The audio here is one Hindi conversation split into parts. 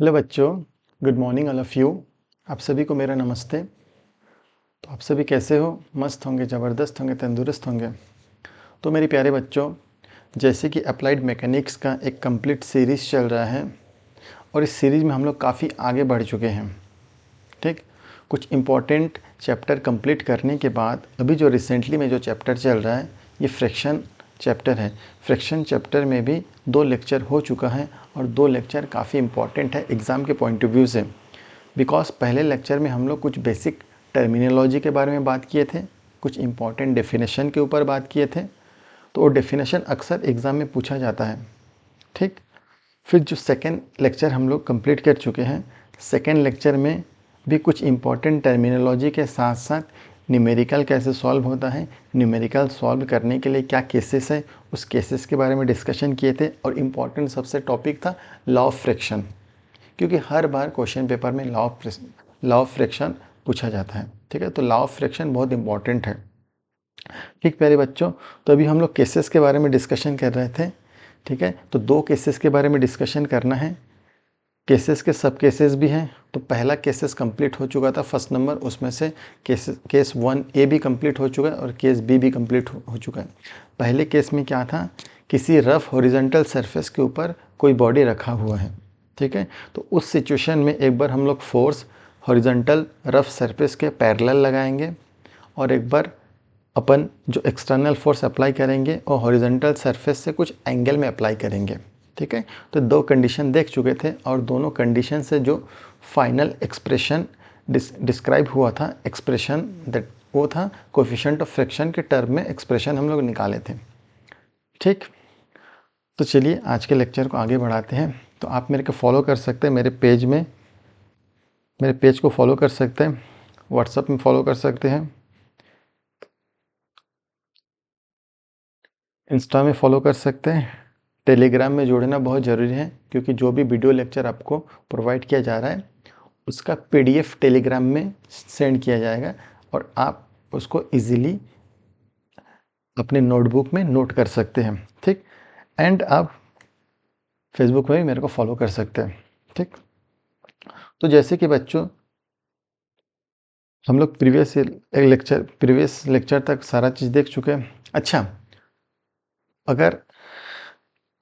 हेलो बच्चों, good morning all of you. आप सभी को मेरा नमस्ते। तो आप सभी कैसे हो? मस्त होंगे, ज़बरदस्त होंगे, तंदुरुस्त होंगे। तो मेरे प्यारे बच्चों, जैसे कि अप्लाइड मैकेनिक्स का एक कंप्लीट सीरीज़ चल रहा है और इस सीरीज़ में हम लोग काफ़ी आगे बढ़ चुके हैं। ठीक, कुछ इम्पॉर्टेंट चैप्टर कंप्लीट करने के बाद अभी जो रिसेंटली में जो चैप्टर चल रहा है ये फ्रैक्शन चैप्टर है। फ्रैक्शन चैप्टर में भी 2 लेक्चर हो चुका है और 2 लेक्चर काफ़ी इम्पॉर्टेंट है एग्ज़ाम के पॉइंट ऑफ व्यू से। बिकॉज पहले लेक्चर में हम लोग कुछ बेसिक टर्मिनोलॉजी के बारे में बात किए थे, कुछ इम्पॉर्टेंट डेफिनेशन के ऊपर बात किए थे। तो वो डेफिनेशन अक्सर एग्ज़ाम में पूछा जाता है। ठीक, फिर जो सेकेंड लेक्चर हम लोग कंप्लीट कर चुके हैं, सेकेंड लेक्चर में भी कुछ इम्पॉर्टेंट टर्मिनोलॉजी के साथ साथ न्यूमेरिकल कैसे सॉल्व होता है, न्यूमेरिकल सॉल्व करने के लिए क्या केसेस है, उस केसेस के बारे में डिस्कशन किए थे। और इम्पॉर्टेंट सबसे टॉपिक था लॉ ऑफ फ्रैक्शन, क्योंकि हर बार क्वेश्चन पेपर में लॉ ऑफ फ्रैक्शन पूछा जाता है। ठीक है, तो लॉ ऑफ फ्रैक्शन बहुत इंपॉर्टेंट है। ठीक प्यारे बच्चों, तो अभी हम लोग केसेस के बारे में डिस्कशन कर रहे थे। ठीक है, तो 2 केसेस के बारे में डिस्कशन करना है। केसेस के सब केसेस भी हैं। तो पहला केसेस कंप्लीट हो चुका था फर्स्ट नंबर, उसमें से केस 1A भी कंप्लीट हो चुका है और केस B भी कंप्लीट हो चुका है। पहले केस में क्या था, किसी रफ हॉरिजॉन्टल सरफेस के ऊपर कोई बॉडी रखा हुआ है। ठीक है, तो उस सिचुएशन में एक बार हम लोग फोर्स हॉरिजॉन्टल रफ सरफेस के पैरेलल लगाएंगे और एक बार अपन जो एक्सटर्नल फोर्स अप्लाई करेंगे और हॉरिजॉन्टल सरफेस से कुछ एंगल में अप्लाई करेंगे। ठीक है, तो 2 कंडीशन देख चुके थे और दोनों कंडीशन से जो फाइनल एक्सप्रेशन डिस्क्राइब हुआ था, एक्सप्रेशन दैट वो था कोएफिशिएंट ऑफ फ्रैक्शन के टर्म में एक्सप्रेशन हम लोग निकाले थे। ठीक, तो चलिए आज के लेक्चर को आगे बढ़ाते हैं। तो आप मेरे को फॉलो कर सकते हैं मेरे पेज को फॉलो कर सकते हैं, व्हाट्सएप में फॉलो कर सकते हैं, इंस्टा में फॉलो कर सकते हैं। टेलीग्राम में जोड़ना बहुत ज़रूरी है, क्योंकि जो भी वीडियो लेक्चर आपको प्रोवाइड किया जा रहा है उसका पीडीएफ टेलीग्राम में सेंड किया जाएगा और आप उसको इजीली अपने नोटबुक में नोट कर सकते हैं। ठीक, एंड आप फेसबुक में भी मेरे को फॉलो कर सकते हैं। ठीक, तो जैसे कि बच्चों हम लोग प्रीवियस लेक्चर तक सारा चीज़ देख चुके हैं। अच्छा, अगर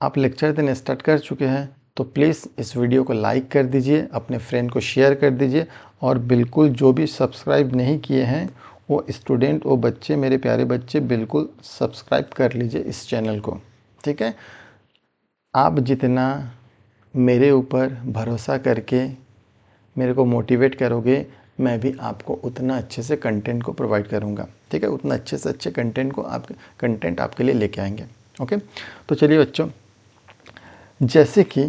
आप लेक्चर देने स्टार्ट कर चुके हैं तो प्लीज़ इस वीडियो को लाइक कर दीजिए, अपने फ्रेंड को शेयर कर दीजिए और बिल्कुल जो भी सब्सक्राइब नहीं किए हैं वो स्टूडेंट, वो बच्चे, मेरे प्यारे बच्चे, बिल्कुल सब्सक्राइब कर लीजिए इस चैनल को। ठीक है, आप जितना मेरे ऊपर भरोसा करके मेरे को मोटिवेट करोगे, मैं भी आपको उतना अच्छे से कंटेंट को प्रोवाइड करूँगा। ठीक है, उतना अच्छे से अच्छे कंटेंट आपके लिए लेके आएंगे। ओके, तो चलिए बच्चों, जैसे कि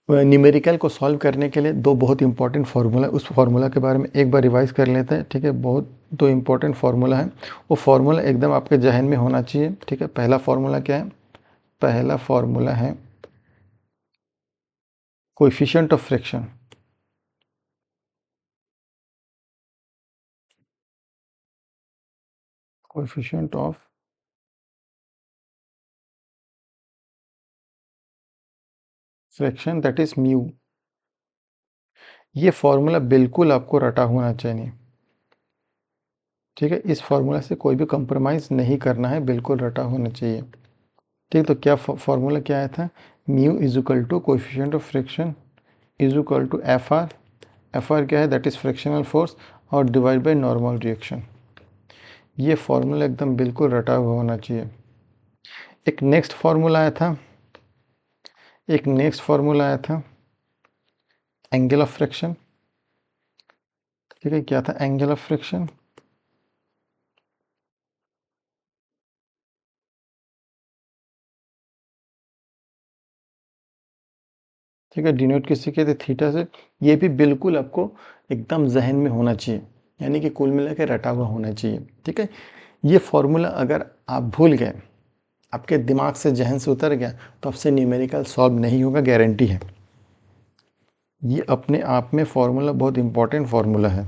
न्यूमेरिकल को सॉल्व करने के लिए 2 बहुत इंपॉर्टेंट फार्मूला, उस फार्मूला के बारे में एक बार रिवाइज कर लेते हैं। ठीक है, बहुत 2 इंपॉर्टेंट फार्मूला है, वो फार्मूला एकदम आपके जहन में होना चाहिए। ठीक है, पहला फार्मूला क्या है? पहला फार्मूला है coefficient of fraction. Coefficient of fraction that is mu. ये फार्मूला बिल्कुल आपको रटा होना चाहिए। ठीक है, इस फार्मूला से कोई भी कंप्रोमाइज़ नहीं करना है, बिल्कुल रटा होना चाहिए। ठीक, तो क्या फार्मूला क्या आया था? Mu is equal to coefficient of fraction is equal to F R. F R क्या है? दैट इज फ्रैक्शनल फोर्स और डिवाइड बाई नॉर्मल रिएक्शन। ये फार्मूला एकदम बिल्कुल रटा हुआ होना चाहिए। एक नेक्स्ट फार्मूला आया था एंगल ऑफ फ्रैक्शन। ठीक है, क्या था एंगल ऑफ फ्रैक्शन? ठीक है, डिनोट किससे किए थे? थीटा से। ये भी बिल्कुल आपको एकदम जहन में होना चाहिए, यानी कि कुल मिला के रटा हुआ होना चाहिए। ठीक है, ये फार्मूला अगर आप भूल गए, आपके दिमाग से, जहन से उतर गया, तो आपसे न्यूमेरिकल सॉल्व नहीं होगा, गारंटी है। ये अपने आप में फार्मूला बहुत इंपॉर्टेंट फार्मूला है।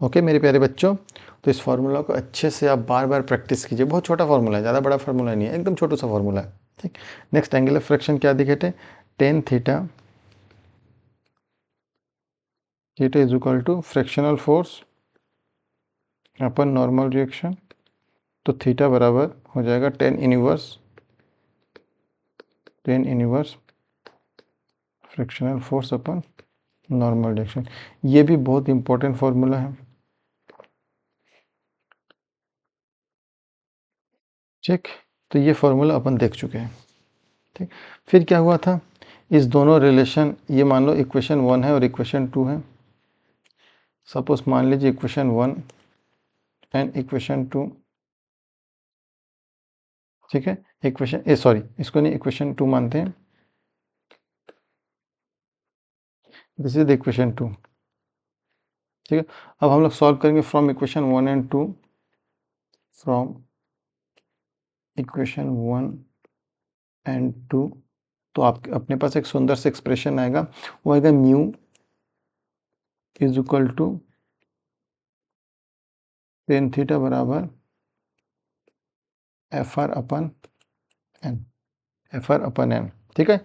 ओके मेरे प्यारे बच्चों, तो इस फार्मूला को अच्छे से आप बार बार प्रैक्टिस कीजिए। बहुत छोटा फार्मूला है, ज़्यादा बड़ा फार्मूला नहीं है, एकदम छोटा सा फार्मूला है। ठीक, नेक्स्ट एंगल ऑफ फ्रैक्शन क्या दिखे थे? Tan theta theta is equal to fractional force upon normal reaction. तो थीटा बराबर हो जाएगा tan inverse frictional force upon normal reaction. ये भी बहुत इंपॉर्टेंट फॉर्मूला है। ठीक, तो ये फॉर्मूला अपन देख चुके हैं। ठीक, फिर क्या हुआ था, इस दोनों रिलेशन, ये मान लो इक्वेशन 1 है और इक्वेशन 2 है। सपोज मान लीजिए इक्वेशन 1 एंड इक्वेशन 2। ठीक है, इसको नहीं, इक्वेशन 2 मानते हैं। This is the equation 2। ठीक है, अब हम लोग सॉल्व करेंगे from equation 1 and 2। From equation 1 and 2, तो आप अपने पास एक सुंदर से एक्सप्रेशन आएगा, वो आएगा mu is equal to tan theta बराबर एफ आर अपन एन। ठीक है,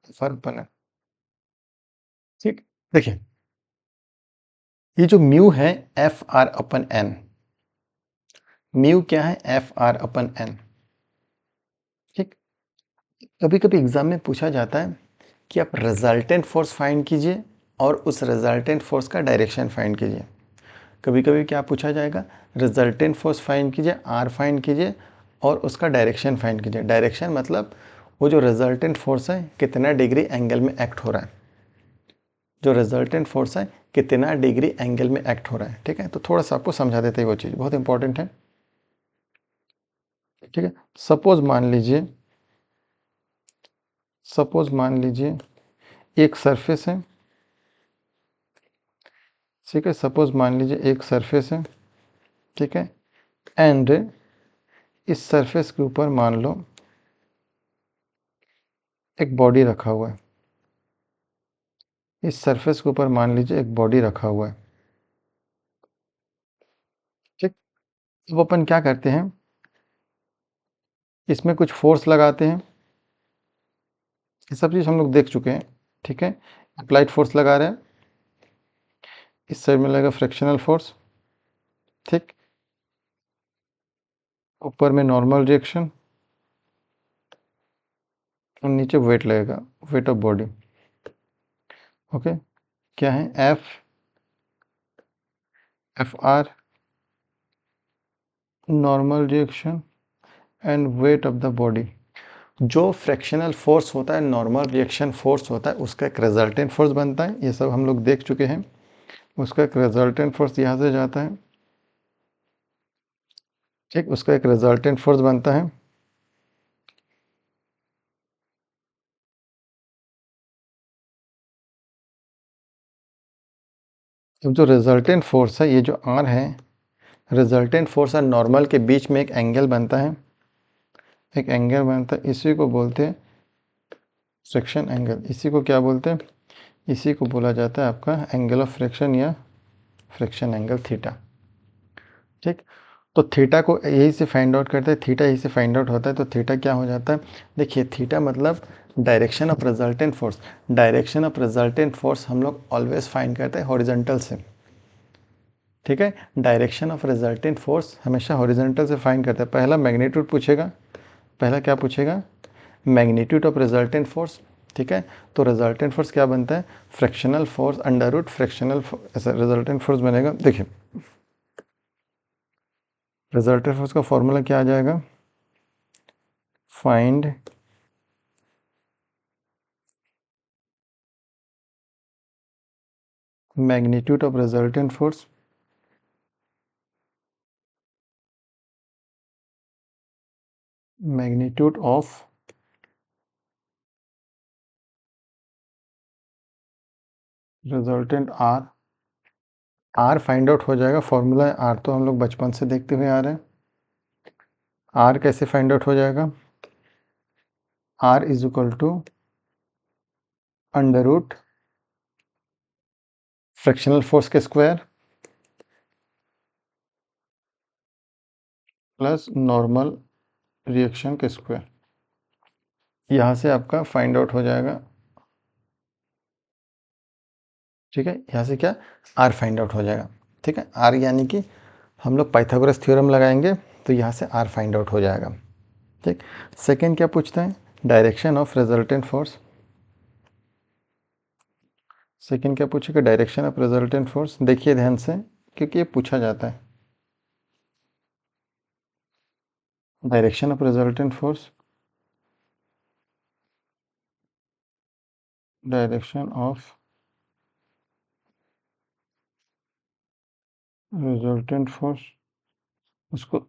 एफ आर अपन एन। ठीक, देखिए ये जो म्यू है F R upon N, mu क्या है, एफ आर अपन एन। ठीक, कभी कभी एग्जाम में पूछा जाता है कि आप रिजल्टेंट फोर्स फाइंड कीजिए और उस रिजल्टेंट फोर्स का डायरेक्शन फाइंड कीजिए। कभी कभी क्या पूछा जाएगा, रिजल्टेंट फोर्स फाइंड कीजिए, आर फाइंड कीजिए और उसका डायरेक्शन फाइंड कीजिए। डायरेक्शन मतलब वो जो रिजल्टेंट फोर्स है कितना डिग्री एंगल में एक्ट हो रहा है, जो रिजल्टेंट फोर्स है कितना डिग्री एंगल में एक्ट हो रहा है। ठीक है, तो थोड़ा सा आपको समझा देते हैं, वो चीज़ बहुत इंपॉर्टेंट है। ठीक है, सपोज मान लीजिए एक सरफेस है। ठीक है, सपोज मान लीजिए एक सरफेस है। ठीक है, एंड इस सरफेस के ऊपर मान लो एक बॉडी रखा हुआ है। इस सरफेस के ऊपर मान लीजिए एक बॉडी रखा हुआ है। ठीक, अब अपन क्या करते हैं, इसमें कुछ फोर्स लगाते हैं। ये सब चीज़ हम लोग देख चुके हैं। ठीक है, अप्लाइड फोर्स लगा रहे हैं, इस साइड में लगेगा फ्रिक्शनल फोर्स। ठीक, ऊपर में नॉर्मल रिएक्शन और नीचे वेट लगेगा, वेट ऑफ बॉडी। ओके, क्या है, F are normal reaction and weight of the body. जो फ्रैक्शनल फोर्स होता है, नॉर्मल रिएक्शन फोर्स होता है, उसका एक रिजल्टेंट फोर्स बनता है। ये सब हम लोग देख चुके हैं। उसका एक रिजल्टेंट फोर्स यहाँ से जाता है। ठीक, उसका एक रिजल्टेंट फोर्स बनता है। अब जो रिजल्टेंट फोर्स है, ये जो आर है, रिजल्टेंट फोर्स और नॉर्मल के बीच में एक एंगल बनता है, एक एंगल बनता है, इसी को बोलते हैं फ्रिक्शन एंगल। इसी को क्या बोलते हैं, इसी को बोला जाता है आपका एंगल ऑफ फ्रिक्शन या फ्रिक्शन एंगल थीटा। ठीक, तो थीटा को यही से फाइंड आउट करते हैं, थीटा यही से फाइंड आउट होता है। तो थीटा क्या हो जाता है, देखिए थीटा मतलब direction of resultant force. Direction of resultant force हम लोग ऑलवेज फाइंड करते हैं हॉरिजॉन्टल से। ठीक है, डायरेक्शन ऑफ रिजल्टेंट फोर्स हमेशा हॉरिजॉन्टल से फाइंड करते हैं। पहला मैग्नीट्यूड पूछेगा, पहला क्या पूछेगा, मैग्नीट्यूड ऑफ रिजल्टेंट फोर्स। ठीक है, तो रिजल्टेंट फोर्स क्या बनता है, frictional force under root frictional, ऐसा रिजल्टेंट फोर्स बनेगा। देखिए रिजल्टेंट फोर्स का फॉर्मूला क्या आ जाएगा, find magnitude of resultant force magnitude of resultant R. R find out हो जाएगा, फॉर्मूला है आर, तो हम लोग बचपन से देखते हुए आ रहे हैं। आर कैसे फाइंड आउट हो जाएगा, R is equal to under root frictional force के स्क्वायर प्लस नॉर्मल रिएक्शन के स्क्वायर। यहाँ से आपका फाइंड आउट हो जाएगा, ठीक है। यहाँ से क्या, आर फाइंड आउट हो जाएगा, ठीक है। आर यानी कि हम लोग पाइथागोरस थ्योरम लगाएंगे तो यहाँ से आर फाइंड आउट हो जाएगा, ठीक। सेकेंड क्या पूछते हैं, direction of resultant force. Second क्या पूछेगा, डायरेक्शन ऑफ रिजल्टेंट फोर्स। देखिए ध्यान से, क्योंकि ये पूछा जाता है। Direction of resultant force, direction of resultant force, उसको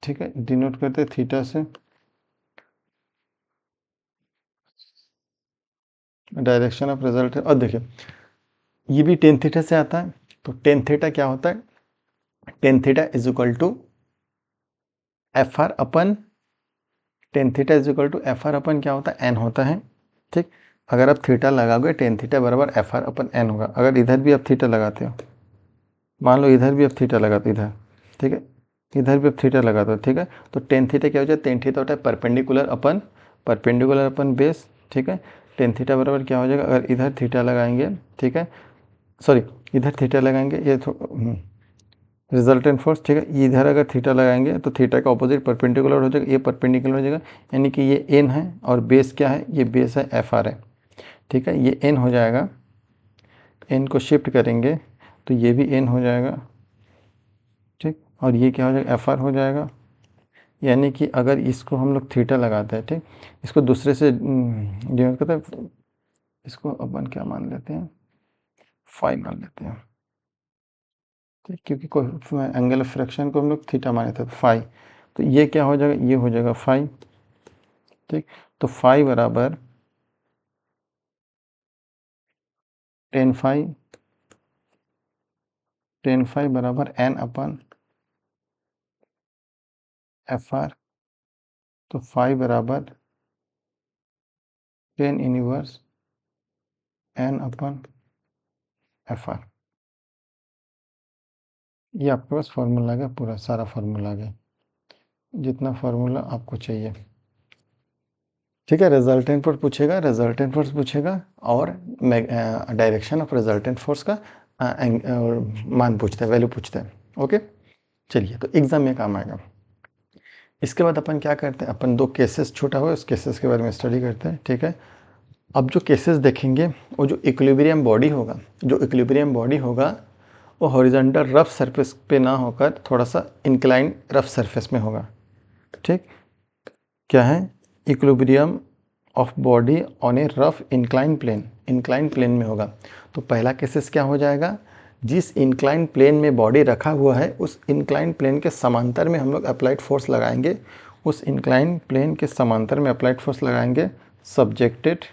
ठीक है डिनोट करते हैं थीटा से। डायरेक्शन ऑफ रिजल्टेंट, और देखिए ये भी टेन थीटा से आता है। तो टेन थीटा क्या होता है, tan theta is equal to F R upon, tan theta is equal to F R upon क्या होता है, एन होता है, ठीक। अगर आप थीटा लगाओगे टेन थीटा बराबर एफ आर अपन एन होगा। अगर इधर भी आप थीटा लगाते हो, मान लो इधर भी आप थीटा लगाते इधर, ठीक है, इधर भी आप थीटा लगाते हो, ठीक है, तो टेन थीटा क्या हो जाए, टेन थीटा होता है परपेंडिकुलर अपन बेस, ठीक है। टेन थीटा बराबर क्या हो जाएगा, अगर इधर थीटा लगाएंगे, ठीक है, सॉरी इधर थीटा लगाएंगे, ये रिजल्टेंट फोर्स, ठीक है, इधर अगर थीटा लगाएंगे तो थीटा का ऑपोजिट परपेंडिकुलर हो जाएगा, ये परपेंडिकुलर हो जाएगा, यानी कि ये एन है और बेस क्या है, ये बेस है एफ आर है, ठीक है। ये एन हो जाएगा, एन को शिफ्ट करेंगे तो ये भी एन हो जाएगा, ठीक, और ये क्या हो जाएगा, एफ आर हो जाएगा। यानी कि अगर इसको हम लोग थीटा लगाते हैं, ठीक, इसको दूसरे से जो कहते हैं, इसको अपन क्या मान लेते हैं, फाई मान लेते हैं, ठीक, क्योंकि कोई एंगल ऑफ फ्रैक्शन को हम लोग थीटा माने थे, फाई, तो ये क्या हो जाएगा, ये हो जाएगा फाई, ठीक। तो फाई बराबर टेन फाई बराबर एन अपन एफ आर, तो फाई बराबर ten inverse N upon F are. ये आपके पास फार्मूला है, पूरा सारा फार्मूला है, जितना फार्मूला आपको चाहिए, ठीक है। रिजल्टेंट फोर्स पूछेगा, रिजल्टेंट फोर्स पूछेगा, और डायरेक्शन ऑफ रिजल्टेंट फोर्स का मान पूछते हैं, वैल्यू पूछते हैं, ओके। चलिए, तो एग्जाम में काम आएगा। इसके बाद अपन क्या करते हैं, अपन दो केसेस छूटा हुआ है, उस केसेस के बारे में स्टडी करते हैं, ठीक है। अब जो केसेस देखेंगे, वो जो इक्विलिब्रियम बॉडी होगा, जो इक्विलिब्रियम बॉडी होगा वो हॉरिजॉन्टल रफ सरफेस पे ना होकर थोड़ा सा इंक्लाइन रफ सरफेस में होगा, ठीक। क्या है, equilibrium of body on a rough incline plane में होगा। तो पहला केसेस क्या हो जाएगा, जिस इंक्लाइन प्लेन में बॉडी रखा हुआ है उस इंक्लाइन प्लेन के समांतर में हम लोग अप्लाइड फोर्स लगाएंगे, उस इंक्लाइन प्लेन के समांतर में अप्लाइड फोर्स लगाएंगे, subjected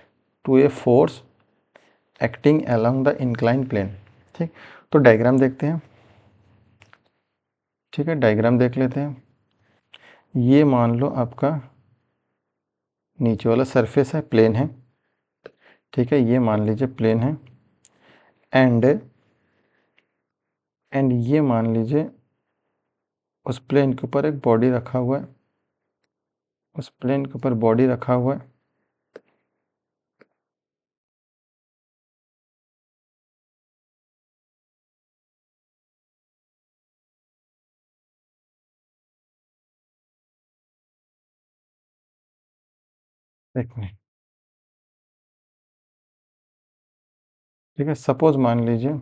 to a force acting along the incline plane, ठीक। तो डायग्राम देखते हैं, ठीक है, डायग्राम देख लेते हैं। ये मान लो आपका नीचे वाला सरफेस है, प्लेन है, ठीक है, ये मान लीजिए प्लेन है, एंड ये मान लीजिए उस प्लेन के ऊपर एक बॉडी रखा हुआ है, उस प्लेन के ऊपर बॉडी रखा हुआ है, एक मिनट, ठीक है। सपोज मान लीजिए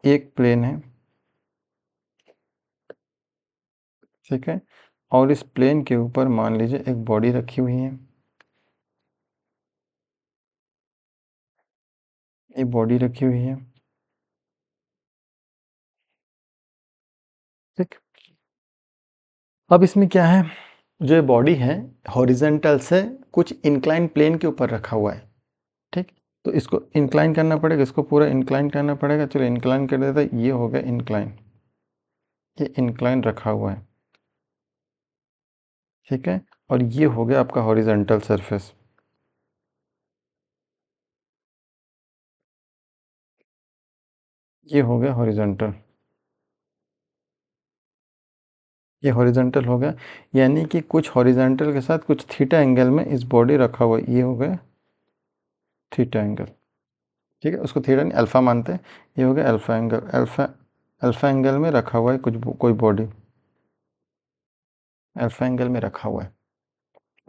एक प्लेन है, ठीक है, और इस प्लेन के ऊपर मान लीजिए एक बॉडी रखी हुई है, ये बॉडी रखी हुई है, ठीक। अब इसमें क्या है, जो ये बॉडी है हॉरिजॉन्टल से कुछ इंक्लाइन प्लेन के ऊपर रखा हुआ है, ठीक। तो इसको इंक्लाइन करना पड़ेगा, इसको पूरा इंक्लाइन करना पड़ेगा, चलो इंक्लाइन कर देता है, ये हो गया इंक्लाइन, ये इंक्लाइन रखा हुआ है, ठीक है, और ये हो गया आपका हॉरिजॉन्टल सरफेस, ये हो गया हॉरिजॉन्टल, ये हॉरिजॉन्टल हो गया, यानी कि कुछ हॉरिजॉन्टल के साथ कुछ थीटा एंगल में इस बॉडी रखा हुआ है, ये हो गया थीटा एंगल। ठीक है, उसको थीटा नहीं अल्फ़ा मानते हैं, ये हो गया अल्फ़ा एंगल। अल्फ़ा एंगल में रखा हुआ है कुछ कोई बॉडी, अल्फ़ा एंगल में रखा हुआ है।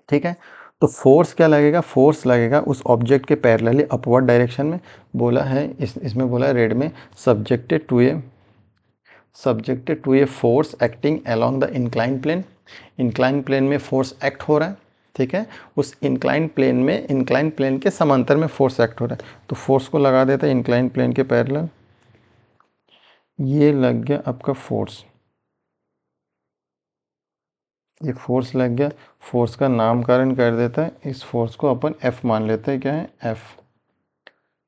ठीक है, तो फोर्स क्या लगेगा, फोर्स लगेगा उस ऑब्जेक्ट के पैरेलली अपवर्ड डायरेक्शन में। बोला है इसमें बोला है रेड में, subjected to a force acting along the incline plane. Incline plane में फोर्स एक्ट हो रहा है। ठीक है, उस इंक्लाइन प्लेन में, इंक्लाइन प्लेन के समांतर में फोर्स एक्ट हो रहा है, तो फोर्स को लगा देता है इंक्लाइन प्लेन के पैरेलल। ये लग गया आपका फोर्स, ये फोर्स लग गया। फोर्स का नामकरण कर देता है, इस फोर्स को अपन एफ मान लेते हैं, क्या है एफ।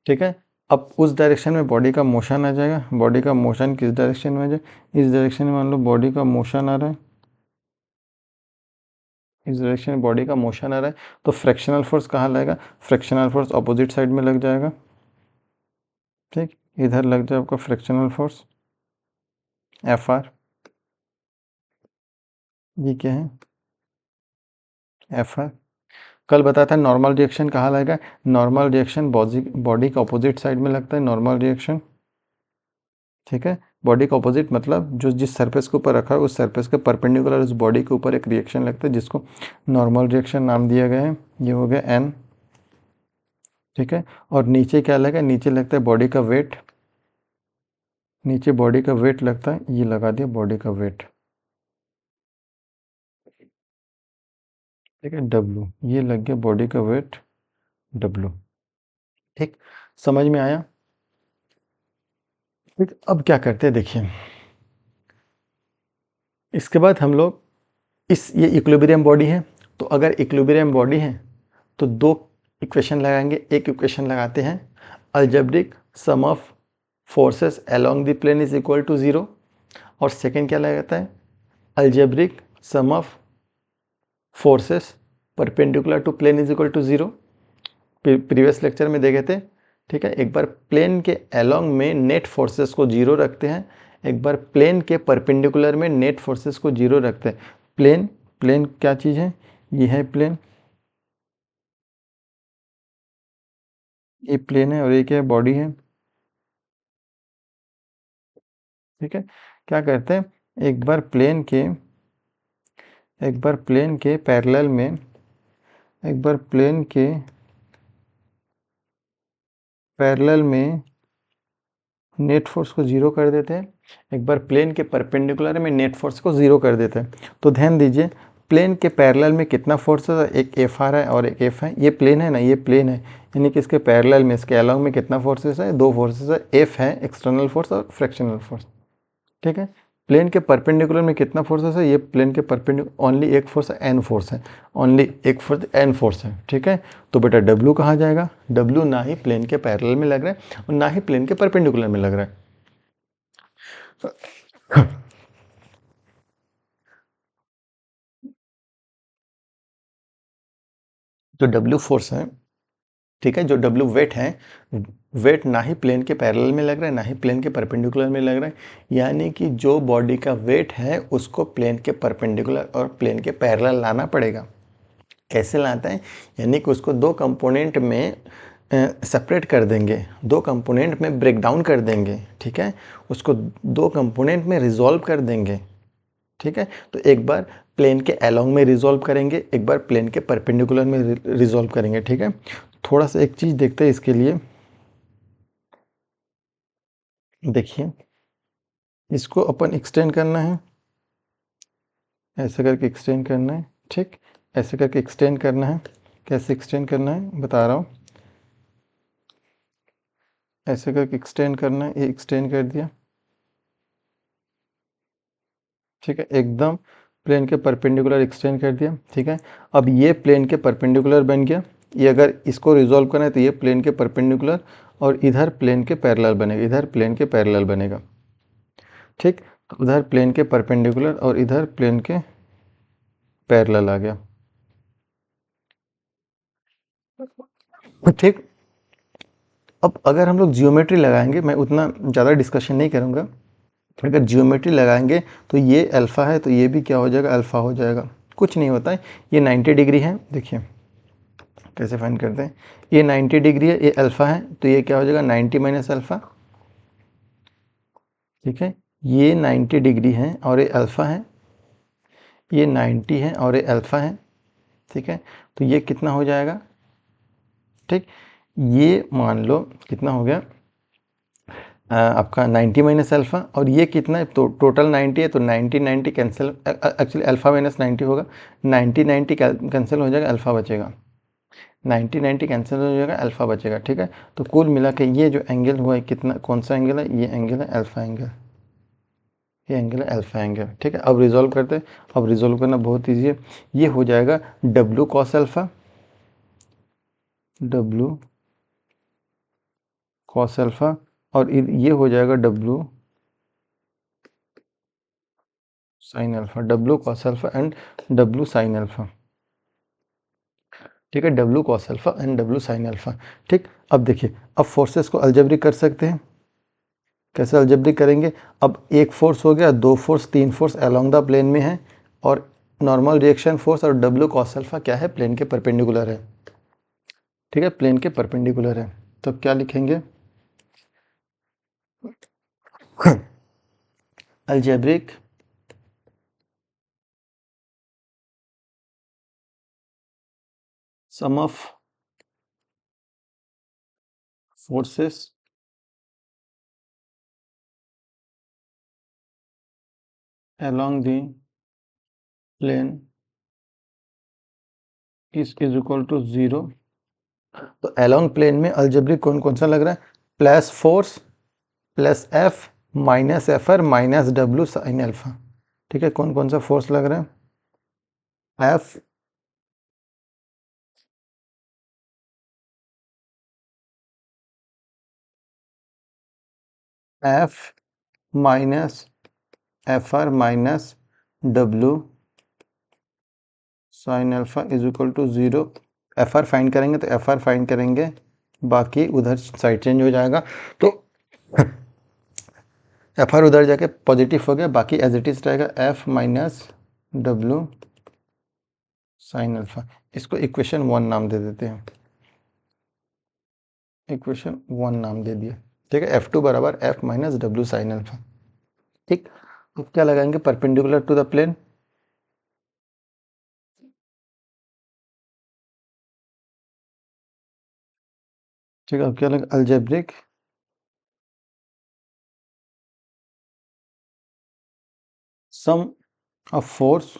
ठीक है, अब उस डायरेक्शन में बॉडी का मोशन आ जाएगा। बॉडी का मोशन किस डायरेक्शन में आ जाए, इस डायरेक्शन में मान लो बॉडी का मोशन आ रहा है, इस डायरेक्शन में बॉडी का मोशन आ रहा है, तो फ्रैक्शनल फोर्स कहाँ लगेगा, फ्रैक्शनल फोर्स अपोजिट साइड में लग जाएगा। ठीक, इधर लग जाए आपका फ्रैक्शनल फोर्स एफ आर। ये क्या है एफ आर। कल बताया था नॉर्मल रिएक्शन कहाँ लगेगा, नॉर्मल रिएक्शन बॉडी के अपोजिट साइड में लगता है नॉर्मल रिएक्शन। ठीक है, बॉडी का अपोजिट मतलब जो जिस सरफेस के ऊपर रखा है उस सरफेस के परपेंडिकुलर उस बॉडी के ऊपर एक रिएक्शन लगता है, जिसको नॉर्मल रिएक्शन नाम दिया गया है। ये हो गया एन। ठीक है, और नीचे क्या लगेगा, नीचे लगता है बॉडी का वेट, नीचे बॉडी का वेट लगता है, ये लगा दिया बॉडी का वेट। ठीक है, डब्लू, ये लग गया बॉडी का वेट डब्लू। ठीक, समझ में आया। ठीक, अब क्या करते हैं देखिए, इसके बाद हम लोग इस ये इक्विलिब्रियम बॉडी है, तो अगर इक्विलिब्रियम बॉडी है तो दो इक्वेशन लगाएंगे। एक इक्वेशन लगाते हैं algebraic sum of forces along the plane is equal to zero, और सेकंड क्या लगाता है algebraic sum of forces perpendicular to plane is equal to zero. Previous lecture में देखे थे। ठीक है, एक बार प्लेन के अलोंग में नेट फोर्सेस को जीरो रखते हैं, एक बार प्लेन के परपेंडिकुलर में नेट फोर्सेस को जीरो रखते हैं। प्लेन, प्लेन क्या चीज़ है, ये है प्लेन, ये प्लेन है और ये क्या है बॉडी है। ठीक है, क्या करते हैं एक बार प्लेन के पैरेलल में, एक बार प्लेन के पैरेलल में नेट फोर्स को ज़ीरो कर देते हैं, एक बार प्लेन के परपेंडिकुलर में नेट फोर्स को ज़ीरो कर देते हैं। तो ध्यान दीजिए, प्लेन के पैरेलल में कितना फोर्स है, एक एफ आर है और एक एफ है। ये प्लेन है ना, ये प्लेन है, यानी कि इसके पैरेलल में, इसके अलॉन्ग में कितना फोर्सेस है, दो फोर्सेस है, एफ है एक्सटर्नल फोर्स और फ्रैक्शनल फोर्स। ठीक है, प्लेन के परपेंडिकुलर में कितना फोर्सेस है, ये प्लेन के परपेंडिकुलर ओनली एक फोर्स है, एन फोर्स है, ओनली एक फोर्स एन फोर्स है। ठीक है, तो बेटा डब्ल्यू कहाँ जाएगा, डब्ल्यू ना ही प्लेन के पैरेलल में लग रहा है और ना ही प्लेन के परपेंडिकुलर में लग रहा है। जो डब्ल्यू फोर्स है, ठीक है, जो डब्ल्यू वेट है, वेट ना ही प्लेन के पैरेलल में लग रहा है ना ही प्लेन के परपेंडिकुलर में लग रहा है, यानी कि जो बॉडी का वेट है उसको प्लेन के परपेंडिकुलर और प्लेन के पैरेलल लाना पड़ेगा। कैसे लाता है, यानी कि उसको दो कंपोनेंट में सेपरेट कर देंगे, दो कंपोनेंट में ब्रेक डाउन कर देंगे। ठीक है, उसको दो कंपोनेंट में रिजॉल्व कर देंगे। ठीक है, तो एक बार प्लेन के अलोंग में रिजॉल्व करेंगे, एक बार प्लेन के परपेंडिकुलर में रिजॉल्व करेंगे। ठीक है, थोड़ा सा एक चीज़ देखते हैं इसके लिए। देखिए, इसको अपन एक्सटेंड करना है, ऐसे करके एक्सटेंड करना है। ठीक, ऐसे करके एक्सटेंड करना है। कैसे एक्सटेंड करना है बता रहा हूँ, ऐसे करके एक्सटेंड करना है, ये एक्सटेंड कर दिया। ठीक है, एकदम प्लेन के परपेंडिकुलर एक्सटेंड कर दिया। ठीक है, अब ये प्लेन के परपेंडिकुलर बन गया, ये अगर इसको रिजॉल्व करना है तो ये प्लेन के परपेंडिकुलर और इधर प्लेन के पैरेलल बनेगा, इधर प्लेन के पैरेलल बनेगा। ठीक, तो उधर प्लेन के परपेंडिकुलर और इधर प्लेन के पैरेलल आ गया। ठीक, अब अगर हम लोग जियोमेट्री लगाएंगे, मैं उतना ज़्यादा डिस्कशन नहीं करूँगा, अगर जियोमेट्री लगाएंगे तो ये अल्फ़ा है तो ये भी क्या हो जाएगा, अल्फ़ा हो जाएगा। कुछ नहीं होता है, ये 90 डिग्री है। देखिए कैसे फाइंड करते हैं, ये 90 डिग्री है, ये अल्फ़ा है तो ये क्या हो जाएगा 90 माइनस अल्फ़ा। ठीक है, ये 90 डिग्री है और ये अल्फ़ा है, ये 90 है और ये अल्फ़ा है। ठीक है, तो ये कितना हो जाएगा, ठीक, ये मान लो कितना हो गया आपका 90 माइनस अल्फ़ा, और ये कितना है तो टोटल 90 है तो 90 90 कैंसिल, एक्चुअली अल्फ़ा माइनस 90 होगा, 90 90 कैंसिल हो जाएगा, अल्फ़ा बचेगा, 90 90 कैंसिल हो जाएगा, अल्फ़ा बचेगा। ठीक है, तो कुल मिला के ये जो एंगल हुआ है कितना, कौन सा एंगल है, ये एंगल है अल्फ़ा एंगल, ये एंगल है अल्फ़ा एंगल। ठीक है, अब रिजॉल्व करते हैं। अब रिजॉल्व करना बहुत ईजी है, ये हो जाएगा W cos alpha, W cos alpha, और ये हो जाएगा W sine alpha, W cos alpha and W sine alpha. ठीक है, W cos alpha and W sine alpha. ठीक, अब देखिए, अब फोर्सेस को अलजेब्रिक कर सकते हैं। कैसे अलजेब्रिक करेंगे, अब एक फोर्स हो गया, दो फोर्स, तीन फोर्स अलोंग द प्लेन में है, और नॉर्मल रिएक्शन फोर्स और डब्लू कॉस अल्फ़ा क्या है, प्लेन के परपेंडिकुलर है। ठीक है, प्लेन के परपेंडिकुलर है, तो क्या लिखेंगे algebraic sum of forces along the plane is equal to 0। तो along प्लेन में अलजेब्रिक कौन कौन सा लग रहा है, plus force plus F minus F R minus W sine alpha. ठीक है, कौन कौन सा फोर्स लग रहा है, F F minus F R minus W sine alpha is equal to 0। F R find करेंगे तो एफ आर फाइंड करेंगे, बाकी उधर साइड चेंज हो जाएगा, तो एफ आर उधर जाके पॉजिटिव हो गया, बाकी एज इट इज रहेगा F minus W sine alpha. इसको इक्वेशन 1 नाम दे देते हैं, इक्वेशन 1 नाम दे दिया। ठीक है, F2 बराबर F minus W sine alpha. ठीक, अब क्या लगाएंगे, परपेंडिकुलर टू द प्लेन। ठीक है, अब क्या लगा, algebraic sum of force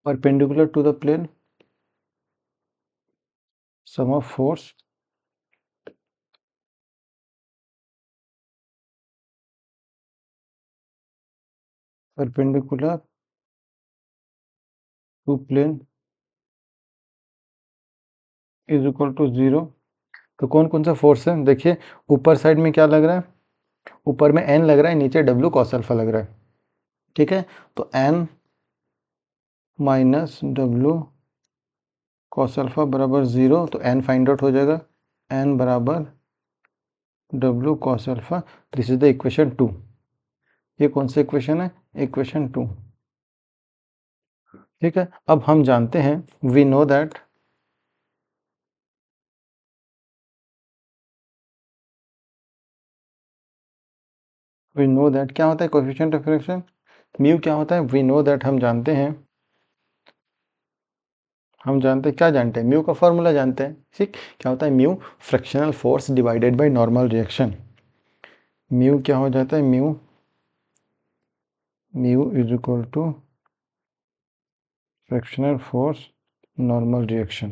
perpendicular to the plane, sum of force perpendicular to plane is equal to 0। तो कौन कौन सा फोर्स है, देखिए ऊपर साइड में क्या लग रहा है, ऊपर में n लग रहा है, नीचे डब्ल्यू कॉस अल्फा लग रहा है। ठीक है, तो n minus W cos alpha बराबर 0, तो n फाइंड आउट हो जाएगा, n बराबर W cos alpha. This is the equation 2। ये कौन सा इक्वेशन है, इक्वेशन 2। ठीक है, अब हम जानते हैं, वी नो दैट क्या होता है कोएफिशिएंट ऑफ फ्रैक्शन, म्यू क्या होता है, वी नो दैट, हम जानते हैं, क्या जानते हैं, म्यू का फॉर्मूला जानते हैं। ठीक, क्या होता है mu, frictional force divided by normal reaction. Mu क्या हो जाता है, mu is equal to fractional force normal reaction.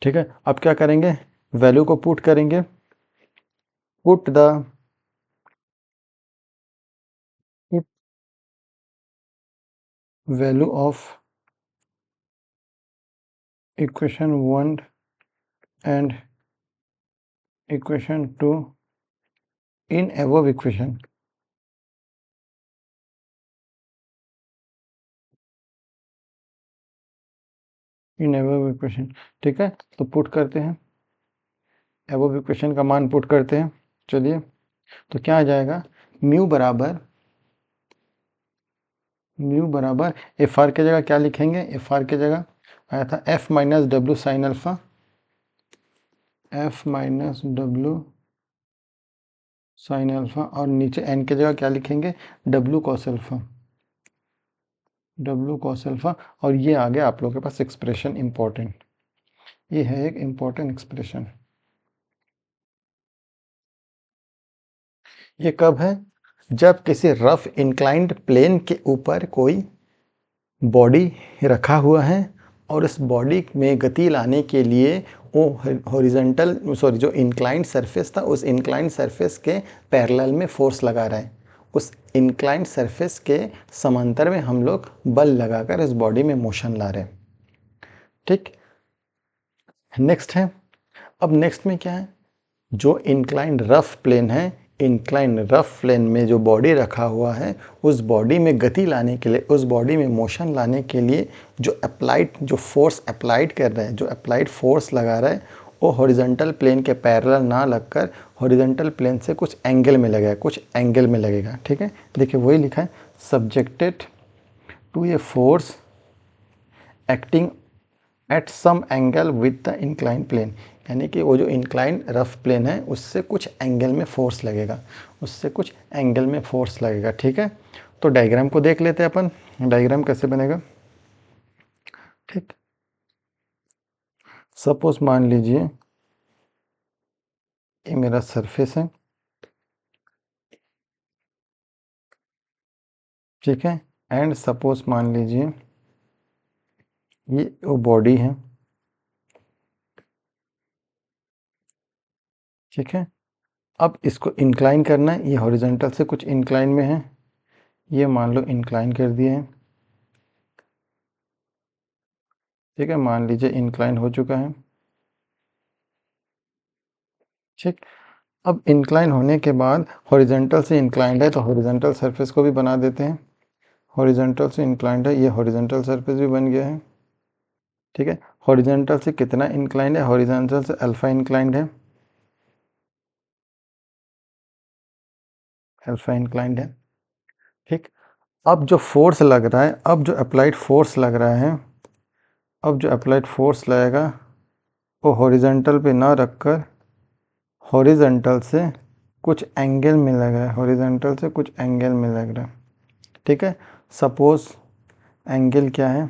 ठीक है, अब क्या करेंगे, वैल्यू को पुट करेंगे, put the value of equation 1 and equation 2 in above equation. In above equation. ठीक है, तो पुट करते हैं, एबोव इक्वेशन का मान पुट करते हैं। चलिए, तो क्या आ जाएगा, म्यू बराबर एफ आर की जगह क्या लिखेंगे, एफ आर की जगह आया था F minus W sine alpha, F minus W sine alpha, और नीचे एन की जगह क्या लिखेंगे, W cos alpha, W cos alpha. और ये आ गया आप लोगों के पास एक्सप्रेशन इंपॉर्टेंट, ये है एक इंपॉर्टेंट एक्सप्रेशन। ये कब है, जब किसी रफ इंक्लाइंड प्लेन के ऊपर कोई बॉडी रखा हुआ है और इस बॉडी में गति लाने के लिए वो हॉरिजॉन्टल जो इंक्लाइंड सरफेस था उस इंक्लाइंड सरफेस के पैरेलल में फोर्स लगा रहा है, उस इंक्लाइंड सरफेस के समांतर में हम लोग बल लगाकर इस बॉडी में मोशन ला रहे हैं। ठीक, नेक्स्ट है, अब नेक्स्ट में क्या है, जो इंक्लाइंड रफ प्लेन है, इंक्लाइंड रफ प्लेन में जो बॉडी रखा हुआ है उस बॉडी में गति लाने के लिए, उस बॉडी में मोशन लाने के लिए जो फोर्स अप्लाइड कर रहा है, जो अप्लाइड फोर्स लगा रहा है वो हॉरिजॉन्टल प्लेन के पैरेलल ना लगकर हॉरिजॉन्टल प्लेन से कुछ एंगल में लगेगा, कुछ एंगल में लगेगा। ठीक है, देखिए वही लिखा है, subjected to a force acting at some angle with the incline plane, यानी कि वो जो इंक्लाइन रफ प्लेन है उससे कुछ एंगल में फोर्स लगेगा, उससे कुछ एंगल में फोर्स लगेगा। ठीक है, तो डायग्राम को देख लेते हैं अपन, डायग्राम कैसे बनेगा। ठीक, सपोज मान लीजिए ये मेरा सरफेस है, ठीक है, एंड सपोज मान लीजिए ये वो बॉडी है, ठीक है। अब इसको इंक्लाइन करना है, ये हॉरिजॉन्टल से कुछ इंक्लाइन में है, ये मान लो इंक्लाइन कर दिए हैं, ठीक है, मान लीजिए इंक्लाइन हो चुका है। ठीक, अब इंक्लाइन होने के बाद हॉरिजॉन्टल से इंक्लाइंड है तो हॉरिजॉन्टल सरफेस को भी बना देते हैं, हॉरिजॉन्टल से इंक्लाइंड है, ये हॉरिजॉन्टल सरफेस भी बन गया है। ठीक है, हॉरिजॉन्टल से कितना इंक्लाइंड है, हॉरिजॉन्टल से अल्फा इंक्लाइंड है, अल्फा इंक्लाइंड है। ठीक, अब जो फोर्स लग रहा है, अब जो अप्लाइड फोर्स लग रहा है, अब जो अप्लाइड फोर्स लगेगा वो हॉरिजॉन्टल पे ना रखकर हॉरिजॉन्टल से कुछ एंगल में लग रहा है, हॉरिजॉन्टल से कुछ एंगल में लग रहा है। ठीक है, सपोज एंगल क्या है,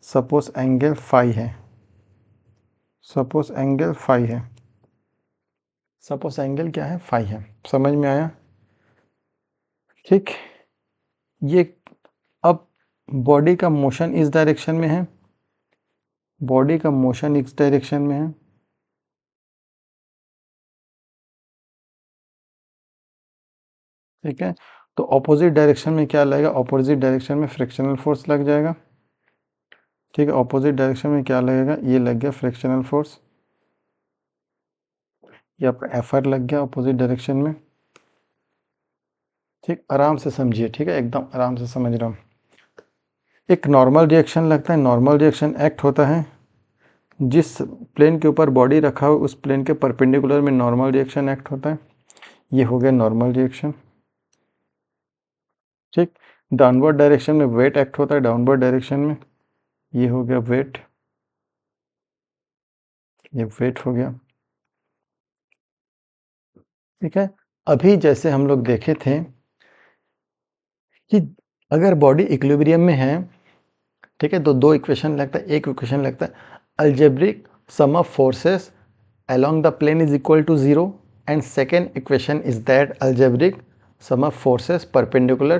सपोज एंगल फाई है, सपोज एंगल फाई है, सपोज एंगल क्या है, फाई है। समझ में आया। ठीक, ये अब बॉडी का मोशन इस डायरेक्शन में है, बॉडी का मोशन इस डायरेक्शन में है, ठीक है। तो ऑपोजिट डायरेक्शन में क्या लगेगा, ऑपोजिट डायरेक्शन में फ्रिक्शनल फोर्स लग जाएगा। ठीक है, ऑपोजिट डायरेक्शन में क्या लगेगा, ये लग गया फ्रिक्शनल फोर्स, ये आपका एफ आर लग गया ऑपोजिट डायरेक्शन में। ठीक, आराम से समझिए, ठीक है, एकदम आराम से समझ रहा हूँ। एक नॉर्मल रिएक्शन लगता है, नॉर्मल रिएक्शन एक्ट होता है जिस प्लेन के ऊपर बॉडी रखा हो उस प्लेन के परपेंडिकुलर में नॉर्मल रिएक्शन एक्ट होता है, ये हो गया नॉर्मल रिएक्शन। ठीक, डाउनवर्ड डायरेक्शन में वेट एक्ट होता है, डाउनवर्ड डायरेक्शन में, ये हो गया वेट, ये वेट हो गया। ठीक है, अभी जैसे हम लोग देखे थे कि अगर बॉडी इक्विलिब्रियम में है, ठीक है, तो दो इक्वेशन लगता है, एक इक्वेशन लगता है algebraic sum of forces along the plane is equal to 0 and second equation is that algebraic sum of forces perpendicular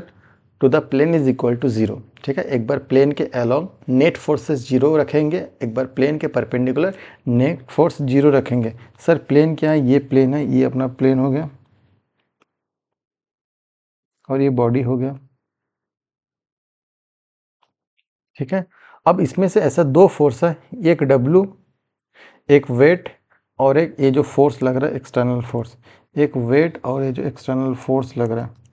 to the plane is equal to 0। ठीक है, एक बार प्लेन के along नेट फोर्सेस जीरो रखेंगे, एक बार प्लेन के परपेंडिकुलर नेट फोर्स जीरो रखेंगे। सर प्लेन क्या है, ये प्लेन है, ये अपना प्लेन हो गया और ये बॉडी हो गया। ठीक है, अब इसमें से ऐसा दो फोर्स है, एक डब्लू, एक वेट, और एक ये जो फोर्स लग रहा है एक्सटर्नल फोर्स, एक वेट और ये जो एक्सटर्नल फोर्स लग रहा है।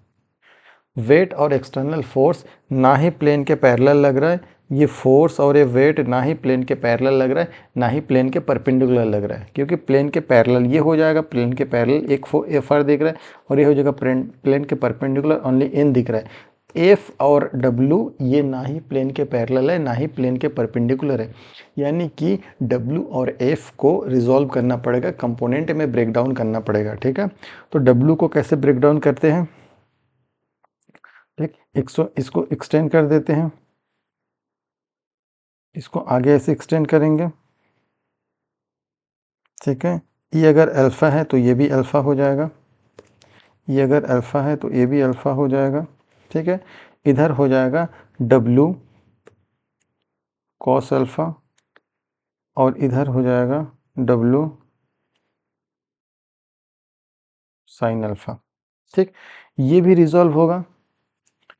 वेट और एक्सटर्नल फोर्स ना ही प्लेन के पैरेलल लग रहा है, ये फोर्स और ये वेट ना ही प्लेन के पैरेलल लग रहा है ना ही प्लेन के परपेंडिकुलर लग रहा है, क्योंकि प्लेन के पैरेलल ये हो जाएगा, प्लेन के पैरेलल एक एफ आर दिख रहा है, और ये हो जाएगा प्लेन के परपेंडिकुलर ओनली एन दिख रहा है। एफ और डब्लू ये ना ही प्लेन के पैरेलल है ना ही प्लेन के परपेंडिकुलर है, यानी कि डब्लू और एफ को रिजॉल्व करना पड़ेगा, कंपोनेंट में ब्रेक डाउन करना पड़ेगा। ठीक है, तो डब्लू को कैसे ब्रेक डाउन करते हैं? ठीक, इसको एक्सटेंड कर देते हैं, इसको आगे ऐसे एक्सटेंड करेंगे। ठीक है, ये अगर अल्फ़ा है तो ये भी अल्फ़ा हो जाएगा, ये अगर अल्फ़ा है तो ये भी अल्फ़ा हो जाएगा। ठीक है, इधर हो जाएगा डब्लू कॉस अल्फ़ा और इधर हो जाएगा डब्लू साइन अल्फ़ा। ठीक, ये भी रिजॉल्व होगा,